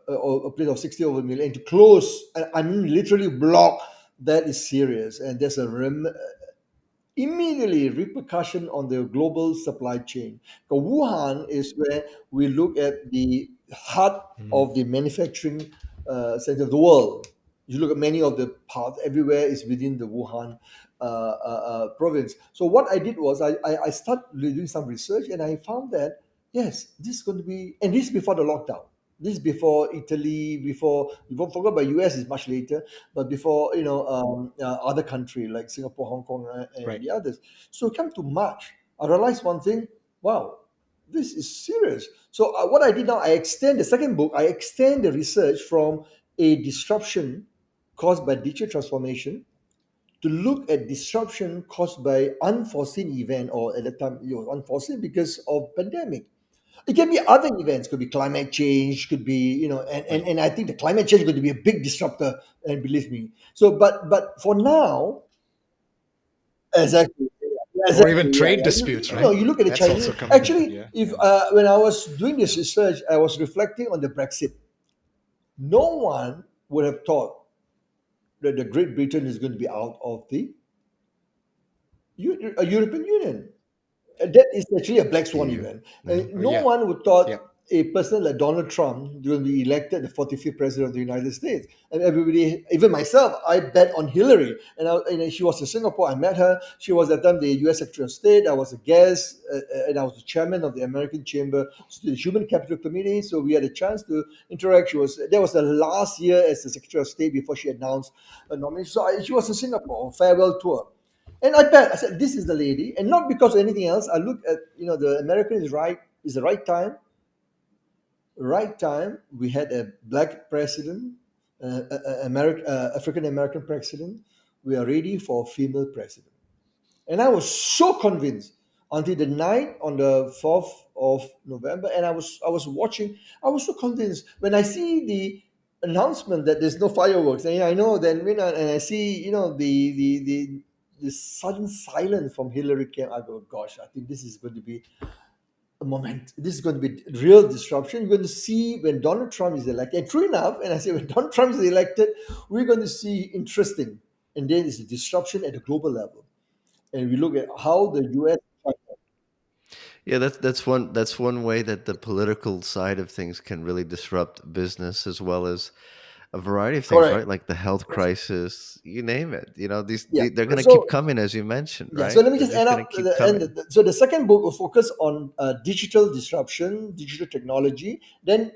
or a place of 60 over million, to close, I mean literally block, that is serious. And there's immediately repercussion on the global supply chain. So Wuhan is where we look at the heart Mhm. of the manufacturing center of the world. You look at many of the parts, everywhere is within the Wuhan province. So what I did was I started doing some research, and I found that, yes, this is going to be, and this is before the lockdown. This is before Italy, before, you don't forget about US is much later, but before other country like Singapore, Hong Kong, and Right. the others. So come to March, I realized one thing. Wow, this is serious. So what I did now, I extend the second book. I extend the research from a disruption caused by digital transformation to look at disruption caused by unforeseen event, or at the time it was unforeseen because of pandemic. It can be other events, could be climate change, could be, Right. and I think the climate change is going to be a big disruptor, and believe me. So, but for now, exactly, yeah, Or even exactly, yeah, trade yeah. disputes, right? You look at the That's Chinese. also coming. Actually, Yeah, if yeah. when I was doing this research, I was reflecting on the Brexit. No one would have thought that the Great Britain is going to be out of the European Union. That is actually a black swan EU. event. Yeah. Oh, No yeah, one would yeah. thought a person like Donald Trump will be elected the 45th president of the United States. And everybody, even myself, I bet on Hillary. And she was in Singapore. I met her. She was at the time the U.S. Secretary of State. I was a guest, and I was the chairman of the American Chamber, the Human Capital Committee. So we had a chance to interact. That was the last year as the Secretary of State before she announced a nomination. So she was in Singapore, farewell tour. And I said, this is the lady. And not because of anything else. I look at, the American is right, is the right time. Right time. We had a black president, African American president. We are ready for a female president. And I was so convinced until the night on the 4th of November. And I was watching, I was so convinced when I see the announcement that there's no fireworks. And I know then, and I see, the sudden silence from Hillary came. I go, gosh, I think this is going to be a moment. This is going to be real disruption. You're going to see when Donald Trump is elected. And true enough, and I say when Donald Trump is elected, we're going to see interesting. And then it's a disruption at the global level. And we look at how the US. Yeah, that's one way that the political side of things can really disrupt business as well as a variety of things, Correct. right? Like the health crisis, you name it. Yeah. They're going to keep So coming, as you mentioned, yeah, so right? let me They're just just end going to up keep and coming. so the second book will focus on digital disruption, digital technology. Then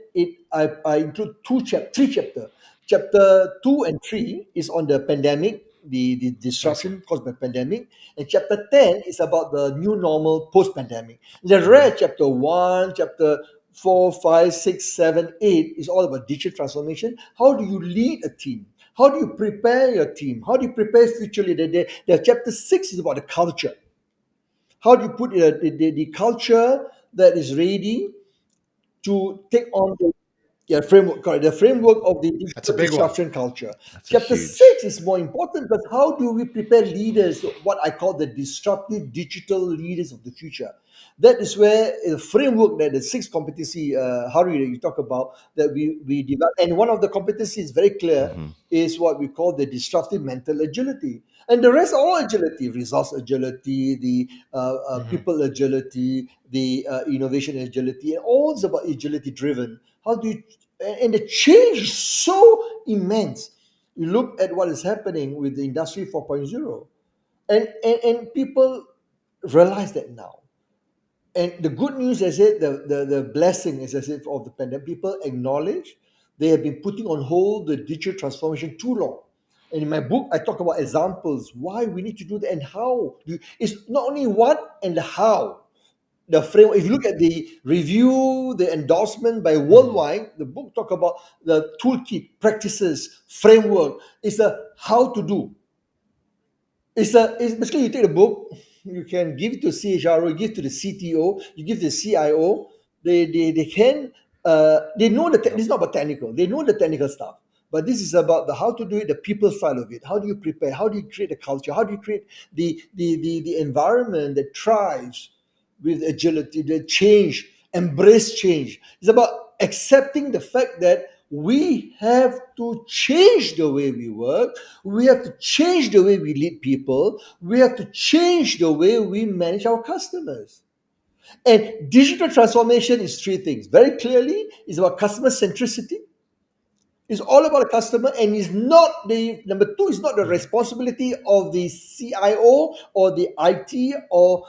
I include three chapter. Chapter 2 and 3 is on the pandemic, the I see. disruption caused by pandemic, and chapter 10 is about the new normal post pandemic. The Hmm. rest, chapter 1, chapter 4, 5, 6, 7, 8 is all about digital transformation. How do you lead a team? How do you prepare your team? How do you prepare future leader? The chapter 6 is about the culture. How do you put the culture that is ready to take on the framework, correct, the framework of the That's a digital big one. disruption culture. That's a Chapter huge. 6 is more important, but how do we prepare leaders, what I call the disruptive digital leaders of the future? That is where the framework that the six competency, Hari, that you talk about, that we develop. And one of the competencies is very clear, Hmm. is what we call the disruptive mental agility. And the rest are all agility, resource agility, the Hmm. people agility, the innovation agility, and all is about agility driven. How do you, and the change is so immense. You look at what is happening with the industry 4.0, and people realize that now. And the good news, as I said, the blessing, as I said, of the pandemic, people acknowledge they have been putting on hold the digital transformation too long. And in my book, I talk about examples why we need to do that and how. It's not only what and the how. The framework. If you look at the review, the endorsement by Hmm. worldwide, the book talk about the toolkit, practices, framework. It's a how to do. It's basically you take the book, you can give it to CHRO, you give to the CTO, you give to the CIO. They can they know this Yep. is not about technical. They know the technical stuff, but this is about the how to do it, the people side of it. How do you prepare? How do you create a culture? How do you create the environment that thrives with agility, the change, embrace change? It's about accepting the fact that we have to change the way we work, we have to change the way we lead people, we have to change the way we manage our customers. And digital transformation is three things. Very clearly, it's about customer centricity. It's all about the customer, and is not the number two. Is not the Hmm. responsibility of the CIO or the IT or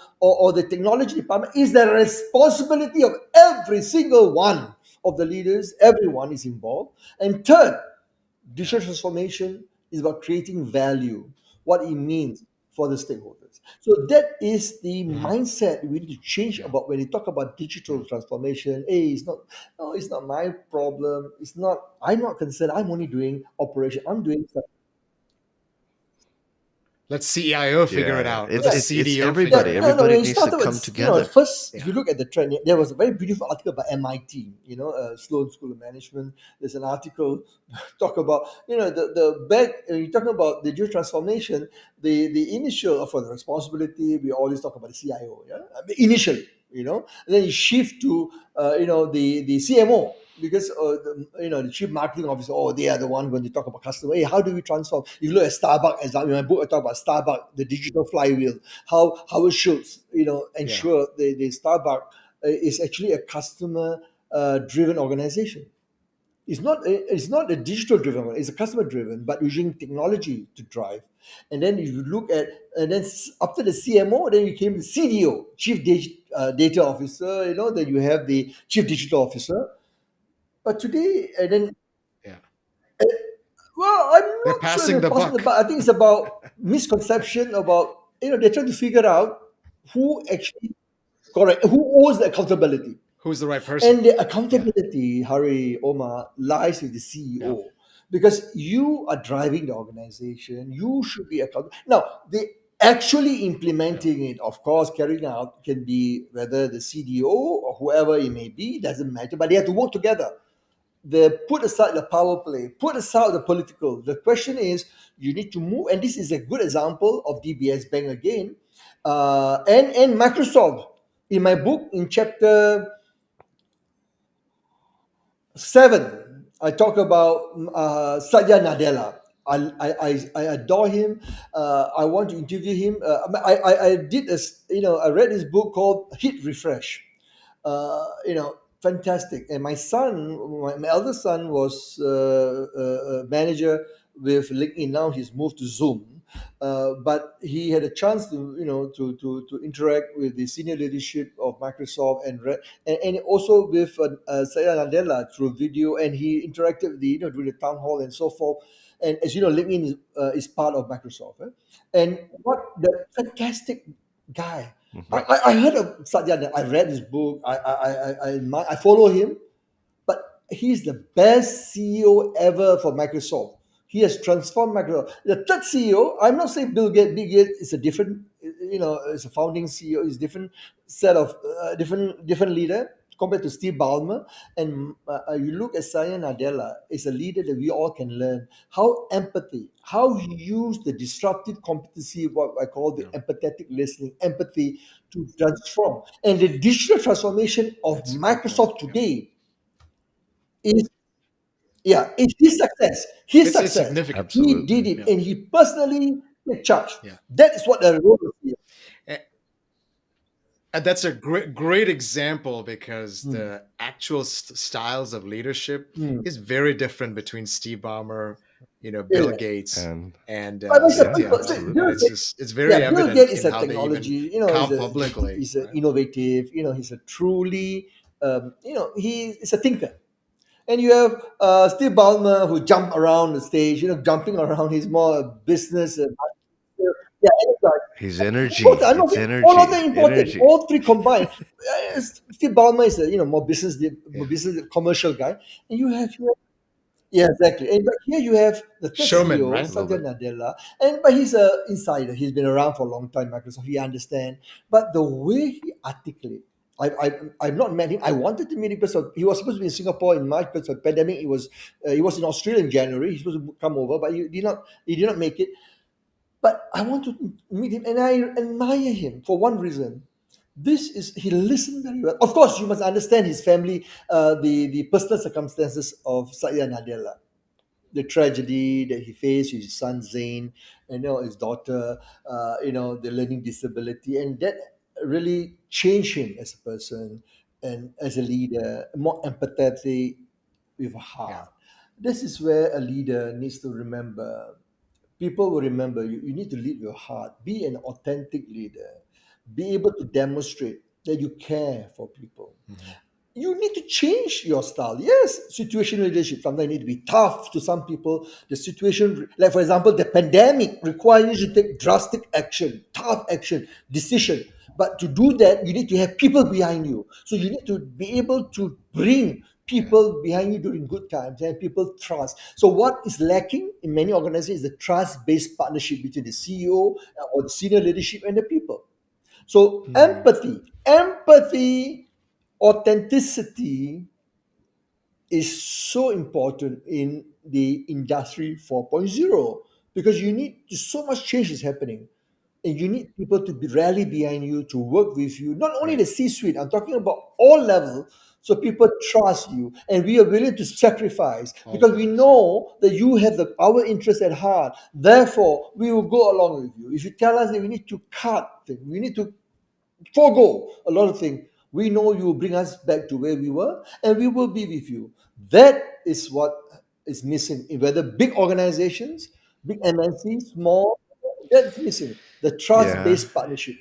the technology department. Is the responsibility of every single one of the leaders. Everyone is involved. And third, Yeah. digital transformation is about creating value, what it means for the stakeholders. So that is the Hmm. mindset we need to change Yeah. about when you talk about Yeah. digital transformation. Hey, it's not, no, it's not my problem. It's not, I'm not concerned. I'm only doing operation. I'm doing stuff. Let CIO figure Yeah, it yeah. out. Let It's the Yeah. it's it's CDO figure Yeah, it everybody. no, out. no. Everybody When you needs to started come with, together. first, if Yeah. you look at the trend, there was a very beautiful article by MIT, Sloan School of Management. There's an article talk about, the back, you're talking about the digital transformation, the initial for the responsibility, we always talk about the CIO, yeah? I mean, initially, and then you shift to, the CMO, because the chief marketing officer, oh, they are the one going to talk about customer. Hey, how do we transform? If you look at Starbucks, as in my book, I talk about Starbucks, the digital flywheel, how Howard Schultz, Yeah. ensure the Starbucks is actually a customer driven organization. It's not a digital driven one, it's a customer driven, but using technology to drive. And then if you look at, and then after the CMO, then you came the CDO, chief data officer, then you have the chief digital officer. But today, and then, Yeah. uh, well, I'm They're not sure passing they're the passing the buck. buck. I think it's about misconception about, they're trying to figure out who actually, correct, who owns the accountability. Who's the right person? And the Yeah. accountability, Hari, Omar, lies with the Yeah. CEO, because you are driving the organization. You should be accountable. Now, they actually Yeah. implementing it, of course, carrying out can be whether the CDO or whoever it may be, doesn't matter, but they have to work together. They put aside the power play, put aside the political. The question is, you need to move, and this is a good example of DBS Bank again, and Microsoft. In my book, in chapter 7, I talk about Satya Nadella. I adore him. I want to interview him. I did I read his book called Hit Refresh. Fantastic. And my son, my eldest son, was a manager with LinkedIn. Now he's moved to Zoom, but he had a chance to to interact with the senior leadership of Microsoft and also with Satya Nadella through video, and he interacted with the during the town hall and so forth. And as you know, LinkedIn is part of Microsoft, and what the fantastic guy. Mhm. I heard of Satya. I read his book. I follow him, but he's the best CEO ever for Microsoft. He has transformed Microsoft. The third CEO, I'm not saying Bill Gates. Bill Gates is a different, is a founding CEO. Is different set of different leader compared to Steve Ballmer. And you look at Satya Nadella, is a leader that we all can learn how empathy, how he used the disruptive competency, what I call the Yeah, empathetic listening, empathy to transform. And the digital transformation of that's a good point. Microsoft Yeah, today is, yeah, it's his success. His it's success. significant. He did Absolutely. it, Yeah, and he personally took charge. yeah. That is what the role is. And that's a great example because Mm, the actual styles of leadership mm. is very different between Steve Ballmer, Yeah, Bill yeah. Gates, And and But it's a yeah, Satya, people. So right? Bill And absolutely. Gates, it's yeah, very Bill evident Gates is in a how they even technology. come publicly, He's a right? innovative. He's a truly, he is a thinker. And you have Steve Ballmer who jump around the stage. Jumping around. He's more a business. Yeah, enterprise. His Both, energy, I'm not it's saying all of energy, them important. energy. All three combined. Steve Ballmer is a more Yeah. business commercial guy, and you have here, yeah, exactly. And but here you have the third Showman, CEO, right? Love Satya it. Nadella, and but he's a insider. He's been around for a long time, Microsoft. He understands. But the way he articulates, I've not met him. I wanted to meet him because he was supposed to be in Singapore in March, because of the pandemic. He was in Australia in January. He's supposed to come over, but he did not make it. But I want to meet him, and I admire him for one reason. This is he listened very well. Of course, you must understand his family, the personal circumstances of Satya Nadella, the tragedy that he faced with his son Zain, his daughter, the learning disability, and that really changed him as a person and as a leader, more empathetic with a Yeah, heart. This is where a leader needs to remember. People will remember you. You need to lead your heart. Be an authentic leader. Be able to demonstrate that you care for people. mhm. You need to change your style. Yes, situational leadership. Sometimes you need to be tough to some people. The situation, like for example, the pandemic requires you to take drastic action, tough action, decision. But to do that, you need to have people behind you. So you need to be able to bring Yeah. people behind you during good times and people trust. So what is lacking in many organizations is the trust-based partnership between the CEO or the senior leadership and the people. So Mhm. empathy, authenticity is so important in the industry 4.0, because you need so much change is happening, and you need people to be rally behind you, to work with you, not only Right, the C-suite, I'm talking about all levels, so people trust you and we are willing to sacrifice all because we levels. Yeah, know that you have our interest at heart. Therefore we will go along with you. If you tell us that we need to cut things, we need to forego a lot of things, we know you will bring us back to where we were, and we will be with you. That is what is missing in whether big organizations, big MNCs, small, that's missing. The Yeah. trust-based partnership.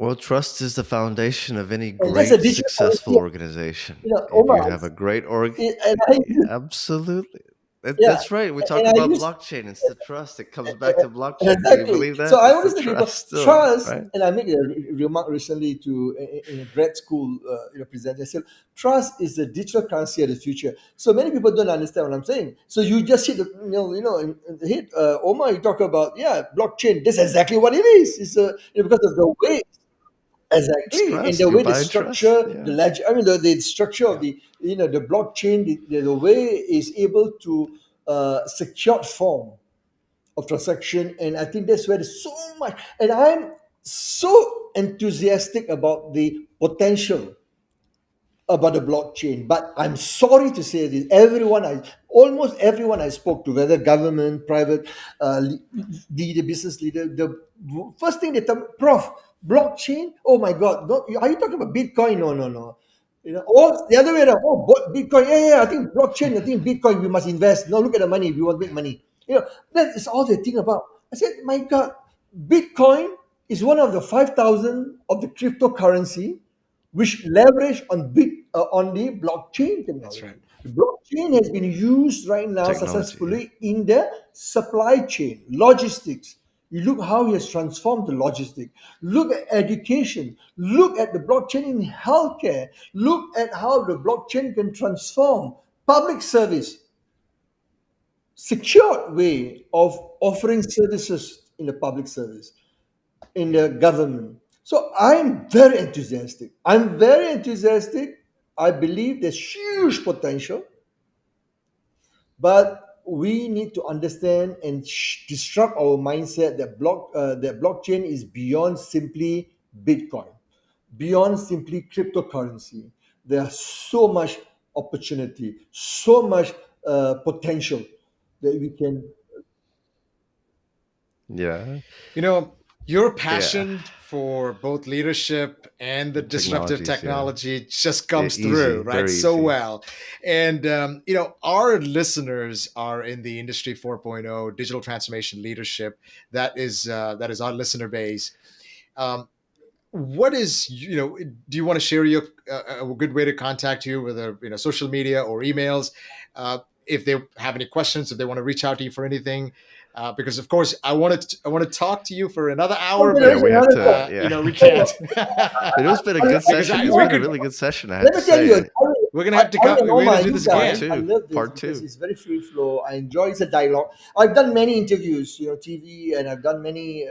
Well, trust is the foundation of any And that's a great, digital successful currency. organization. If you Omar, have a great and I absolutely. yeah, That's right. We and talk I about use blockchain. It's the trust. It comes back to blockchain. Do you exactly. believe So that? I It's the always tell people trust still, trust, right? and I made a remark recently to in a grad school presenter. I said trust is the digital currency of the future. So many people don't understand what I'm saying. So you just hit the in the hit Omar. You talk about blockchain. That's exactly what it is. It's because of the way. It's Exactly, and the trust. You way the buy trust. structure, the Yeah. ledger, I mean, the structure of yeah. the blockchain, the way is able to secured form of transaction, and I think that's where there's so much. And I'm so enthusiastic about the potential about the blockchain. But I'm sorry to say this, almost everyone I spoke to, whether government, private, leader, business leader, the first thing they tell me, Prof, blockchain, oh my God, are you talking about Bitcoin? No, no, no. Or the other way around, oh, Bitcoin, yeah, yeah, I think blockchain, I think Bitcoin, we must invest. No, look at the money, we want to make money. That is all they think about. I said, my God, Bitcoin is one of the 5,000 of the cryptocurrency which leverage on the blockchain That's right. technology. The blockchain has been used right now Technology. Yeah. successfully in the supply chain, logistics. You look how he has transformed the logistic. Look at education. Look at the blockchain in healthcare. Look at how the blockchain can transform public service, secured way of offering services in the public service, in the government. So I'm very enthusiastic. I'm very enthusiastic. I believe there's huge potential, but we need to understand and disrupt our mindset that blockchain is beyond simply Bitcoin, beyond simply cryptocurrency. There's so much opportunity, so much potential that we can. Yeah. You know, your Yeah. passion for both leadership and the disruptive Technologies. Yeah. technology just comes through, Easy. right? Very So easy. well. And, our listeners are in the Industry 4.0 digital transformation leadership. That is our listener base. Um, what is, do you want to share a good way to contact you, whether, social media or emails? If they have any questions, if they want to reach out to you for anything, because of course I want to talk to you for another Oh, hour, Yeah. but We have to. Yeah. we can't. But it was been a good Because session. It's we been a could really good session. I have Let to me tell you, say. we're gonna have to come. And We're gonna Omar, do you this Part guys, again. I two. love this Part because two. it's very free flow. I enjoy it's a dialogue. I've done many interviews, TV, and I've done many,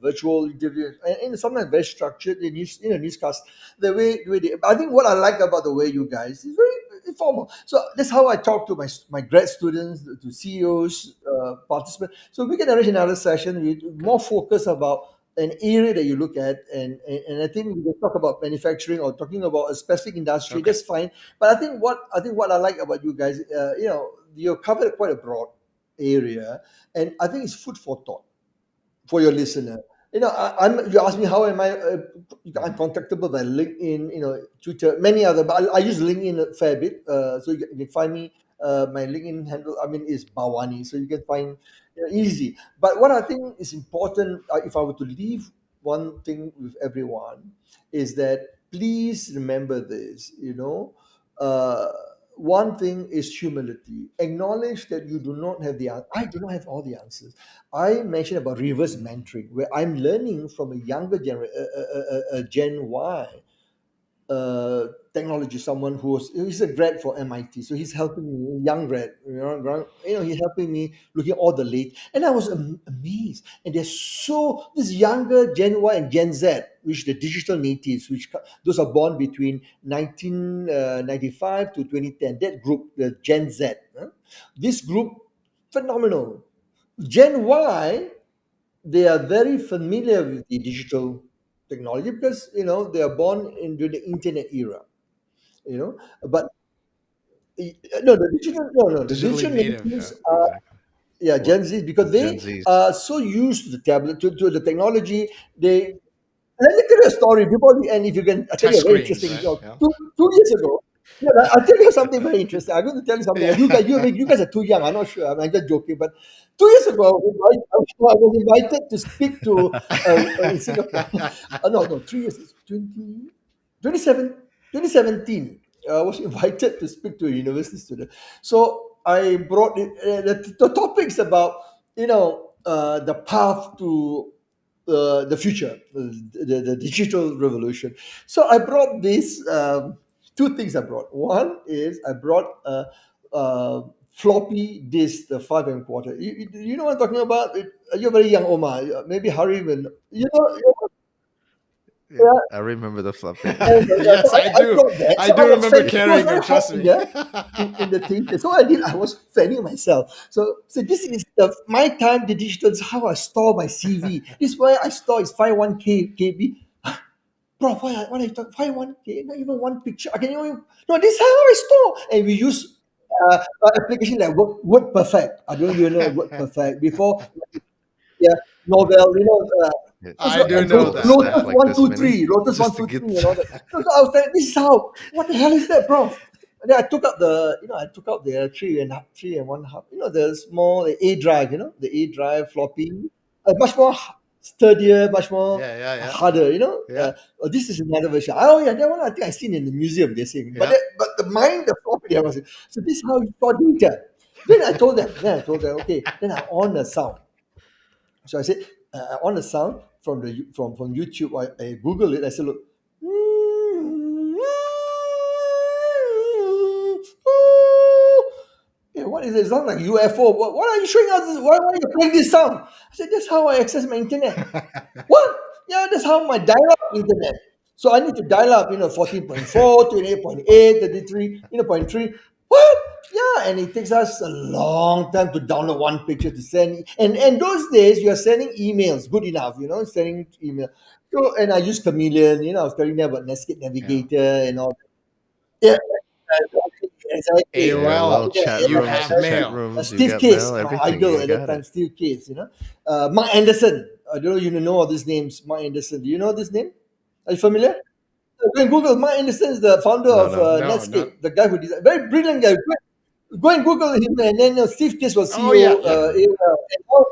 virtual interviews, and sometimes very structured. The newscast. I think what I like about the way you guys is very informal. So that's how I talk to my grad students, to CEOs, participants. So we can arrange another session with Good. more focus about an area that you look at, and I think we can talk about manufacturing or talking about a specific industry. Okay. That's fine. But I think what I like about you guys, you covered quite a broad area, and I think it's food for thought for your listener. You ask me how am I? I'm Mhm. contactable by LinkedIn, Twitter, many other. But I use LinkedIn a fair bit, so you can find me. My LinkedIn handle, is Bawany, so you can find, easy. But what I think is important, if I were to leave one thing with everyone, is that please remember this. Uh, one thing is humility. Acknowledge that you do not have I do not have all the answers. I mentioned about reverse mentoring, where I'm learning from a younger Gen Y technology, someone he's a grad for MIT, so he's helping me, young grad, he's helping me looking at all the late, and I was amazed. And they're so this younger Gen Y and Gen Z, which the digital natives, those are born between 1995 to 2010, that group, the Gen Z, this group, phenomenal. Gen Y, they are very familiar with the digital technology because they are born into the internet era. But no, the Digitally digital native. Yeah. natives are, Exactly. yeah, What Gen Z, because Gen they Zs? are so used to the tablet, to the technology. They Let me tell you a story before the end. If you can, I tell Touch you a very screens, interesting. right? Yeah. 2 years ago, yeah, I'll tell you something very interesting. I'm going to tell you something. You Yeah. guys, you guys are too young. I'm not sure. I'm just joking. But 2 years ago, I was invited to speak to in Singapore. No, 3 years. 2017. I was invited to speak to a university student. So I brought the topics about the path to the future, the digital revolution. So I brought these two things. I brought one is I brought a floppy disk, the 5 and quarter. You know what I'm talking about? You're very young, Omar. Maybe Hari will. Yeah, Yeah, I remember the floppy. and so Yes, I I do. got that. I So I do was remember fanning. It was carrying very them. hot Trust in me. there in the theater. So I did. I was fanning myself. So this is my time. The digital is how I store my CV. This is where I store is 51K KB. Prof, why I thought 51K? Not even one picture. I can even no. This is how I store, and we use application like Word Perfect. I don't know if you know Word Perfect before. Yeah, novel, Yeah. I do That's a know little that. stack Yeah. Lotus like one this two many, three, Lotus one just to two get. three, and all that. So I was like, this is how. What the hell is that, Prof? And then I took out the three and one half. The small the A drive. The A drive floppy, much more sturdier, much more Yeah. Yeah. Yeah. harder. Yeah. This is another version. Oh yeah, that one I think I seen in the museum. They're saying, but Yeah. the floppy. I was so this is how you store data. Then I told them, okay. Then I on the sound. So I said, on the sound from YouTube. I Google it. I said, look. Yeah, what is it? It sounds like UFO. What are you showing us? Why are you playing this sound? I said, that's how I access my internet. What? Yeah, that's how my dial-up internet. So I need to dial up, 14.4, 28.8, 33, point 3. What? Yeah, and it takes us a long time to download one picture to send. And those days, you are sending emails, good enough, sending email. So, and I use Chameleon, I was telling them about Netscape Yeah. Navigator and all. Yeah, exactly, exactly. AOL. AOL Yeah, chat You rooms have to chat mail. rooms. You Steve got Case, mail, my everything. idol You at that got time, it. Steve Case, Mark Anderson. I don't know you know all these names. Mark Anderson. Do you know this name? Are you familiar? Go and Google. Mark Anderson is the founder No, of no. No, not. Netscape, the guy who designed, very brilliant guy. Go and Google him, and then Steve Case was Oh yeah. CEO. Yep. AOL.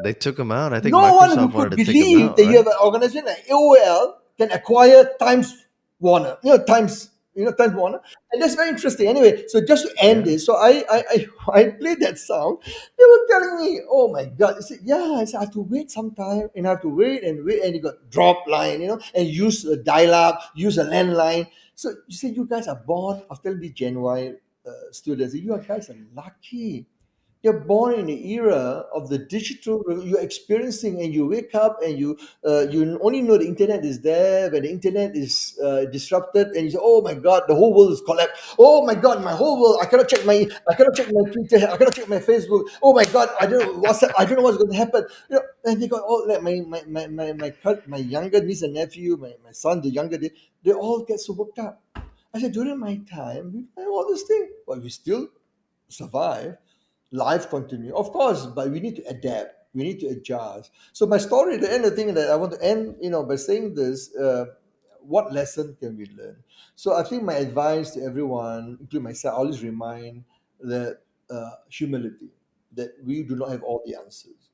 They took him out. I think No one who Microsoft wanted could to take him believe out, that you right? have an organization like AOL can acquire Times Warner, Times Warner, and that's very interesting. Anyway, so just to end Yeah. this, so I played that sound. They were telling me, "Oh my God!" I said, "Yeah." I said, "I have to wait some time, and I have to wait and wait, and you got drop line, and use a dial up, use a landline." So you say you guys are born. I was telling the Gen Y students, you guys are lucky. You're born in the era of the digital. You're experiencing, and you wake up, and you only know the internet is there when the internet is disrupted, and you say, "Oh my God, the whole world is collapsed. Oh my God, my whole world. I cannot check my Twitter. I cannot check my Facebook. Oh my God, I don't know what's I don't know what's going to happen." And they got all like my younger niece and nephew, my son, the younger they all get so worked up. I said, during my time, we had all this thing, but we still survive. Life continue, of course, but we need to adapt. We need to adjust. So my story, the end, the thing that I want to end, by saying this: what lesson can we learn? So I think my advice to everyone, including myself, I always remind that humility, that we do not have all the answers.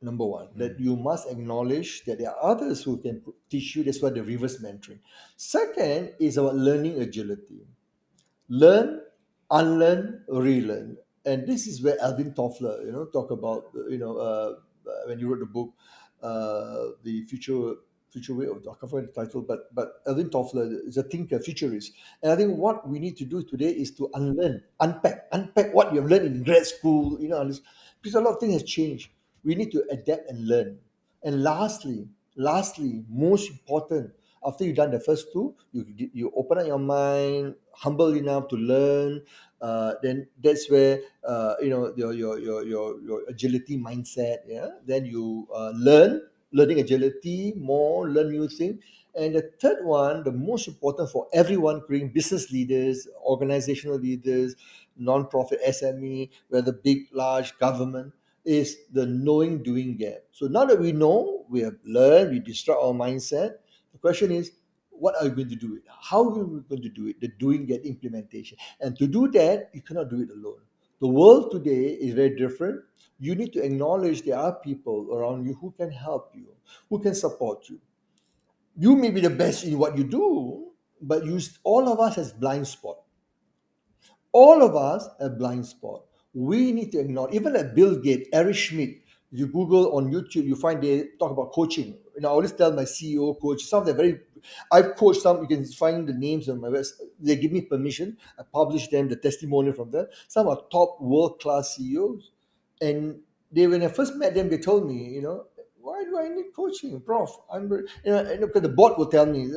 Number one, that Mm. you must acknowledge that there are others who can teach you. That's why the reverse mentoring. Second is about learning agility. Learn, unlearn, relearn. And this is where Alvin Toffler, talk about, when he wrote the book, the future way of, I can't find the title, but Alvin Toffler is a thinker, futurist. And I think what we need to do today is to unlearn, unpack what you have learned in grad school, because a lot of things has changed. We need to adapt and learn. And lastly, most important, after you've done the first two, you open up your mind, humble enough to learn. Then that's where your agility mindset. Yeah. Then you learning agility more, learn new things. And the third one, the most important for everyone, including business leaders, organizational leaders, non-profit SME, whether big, large government, is the knowing doing gap. So now that we know, we have learned, we disrupt our mindset. The question is, what are we going to do it? How are we going to do it? The doing gap implementation. And to do that, you cannot do it alone. The world today is very different. You need to acknowledge there are people around you who can help you, who can support you. You may be the best in what you do, but all of us has blind spot. All of us have blind spot. We need to ignore, even like Bill Gates, Eric Schmidt. You Google on YouTube, you find they talk about coaching. I always tell my CEO coach, some of them very, I've coached some, you can find the names on my website. They give me permission. I publish them, the testimonial from them. Some are top world-class CEOs. And when I first met them, they told me, why do do I need coaching, Prof? Because the board will tell me,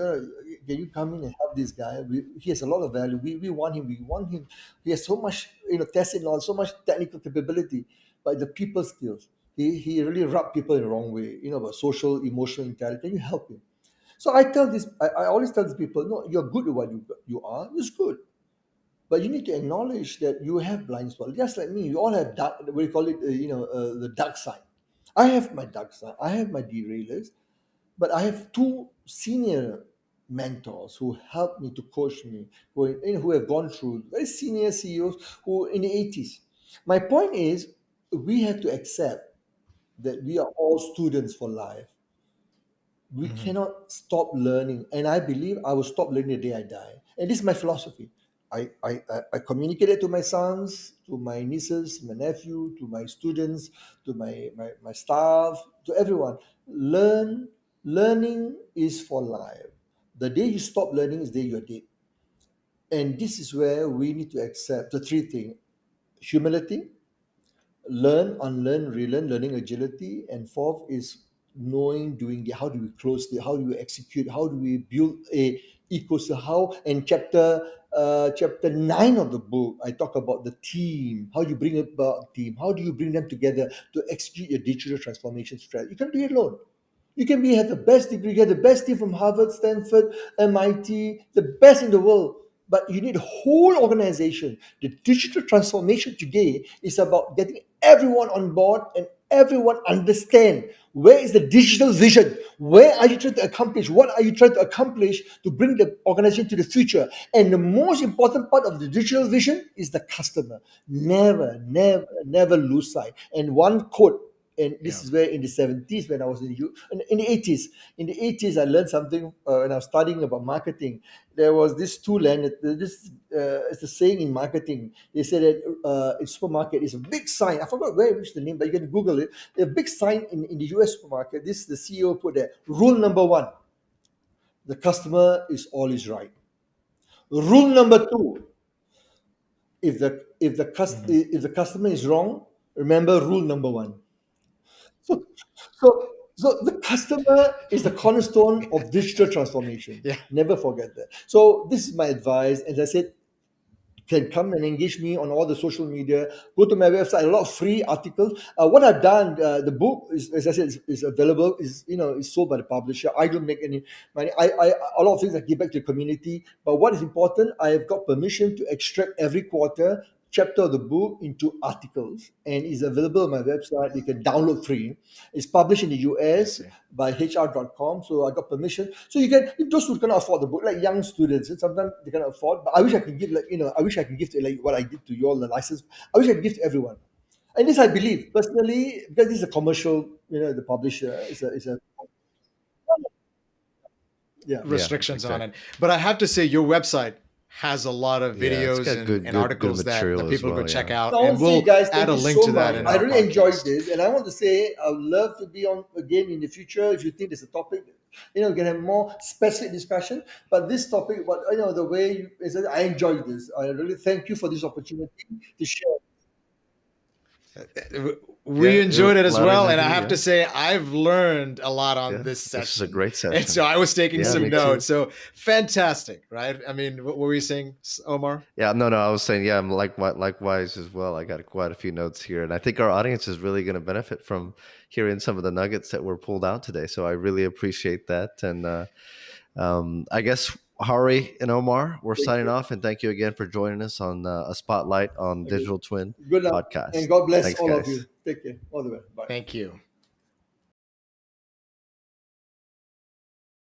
can you come in and help this guy? He has a lot of value. We want him. We want him. He has so much, testing knowledge, so much technical capability, but the people skills. He really rubbed people in the wrong way. About social, emotional intelligence. Can you help him? So I always tell these people, no, you're good at what you are. It's good. But you need to acknowledge that you have blind spots. Just like me, we all have dark, what do you call it, the dark side. I have my dark side. I have my derailers, but I have two senior mentors who helped me to coach me, who have gone through very senior CEOs who in the 80s. My point is, we have to accept that we are all students for life. We Mhm. cannot stop learning, and I believe I will stop learning the day I die. And this is my philosophy. I communicate it to my sons, to my nieces, my nephew, to my students, to my staff, to everyone. Learning is for life. The day you stop learning is the day you're dead. And this is where we need to accept the three things: humility, learn, unlearn, relearn, learning agility, and fourth is knowing, doing the how do we close the how do we execute, how do we build a ecosystem, how. And chapter 9 of the book, I talk about the team, how you bring about team, how do you bring them together to execute your digital transformation strategy. You can't do it alone. You can have the best degree, get the best team from Harvard, Stanford, MIT, the best in the world. But you need a whole organization. The digital transformation today is about getting everyone on board and everyone understand where is the digital vision. Where are you trying to accomplish? What are you trying to accomplish to bring the organization to the future? And the most important part of the digital vision is the customer. Never, never, never lose sight. And one quote, and this Yeah. is where in the 70s, when I was in the 80s. In the 80s, I learned something when I was studying about marketing. There was this tool, and it's a saying in marketing. They said that in supermarket is a big sign. I forgot which the name, but you can Google it. A big sign in the US supermarket. The CEO put there: rule number one, the customer is always right. Rule number two, Mhm. if the customer is wrong, remember rule number one. So, so the customer is the cornerstone of digital transformation. Yeah. Never forget that. So this is my advice. As I said, can come and engage me on all the social media. Go to my website. A lot of free articles. What I've done, the book is, as I said, is available. Is sold by the publisher. I don't make any money. A lot of things I give back to the community. But what is important, I have got permission to extract every quarter chapter of the book into articles, and is available on my website. You can download free. It's published in the I US see. by HR.com, so I got permission. So you can, if those who cannot afford the book, like young students, and sometimes they cannot afford. But I wish I can give, I wish I can give to, like what I did to you all, the license. I wish I could give to everyone. And this I believe personally, because this is a commercial, the publisher is a yeah. Yeah, Restrictions on exactly. it. But I have to say, your website has a lot of Yeah, it's videos got and good articles that material as people could well. check Yeah. out, I want and to say, we'll guys, add thank a you link so to that much. in I our really enjoyed podcast. this, and I want to say I would love to be on again in the future if you think there's a topic. We can have more specific discussion. But this topic, but the way I enjoyed this. I really thank you for this opportunity to share. We Yeah, enjoyed it as louder well, than and I here. have Yeah. to say I've learned a lot on Yeah. this This is a session, great and so session. I was taking Yeah, some me too. notes. So fantastic, right? I mean, what were you saying, Omar? Yeah, no, I was saying, yeah, I'm likewise as well. I got quite a few notes here, and I think our audience is really going to benefit from hearing some of the nuggets that were pulled out today. So I really appreciate that, and I guess Hari and Omar, we're Thank signing you. off, and thank you again for joining us on a spotlight on Okay. Digital Twin Good luck, podcast. and God bless Thanks, all of you. guys. Take care. All the best. Bye. Thank you.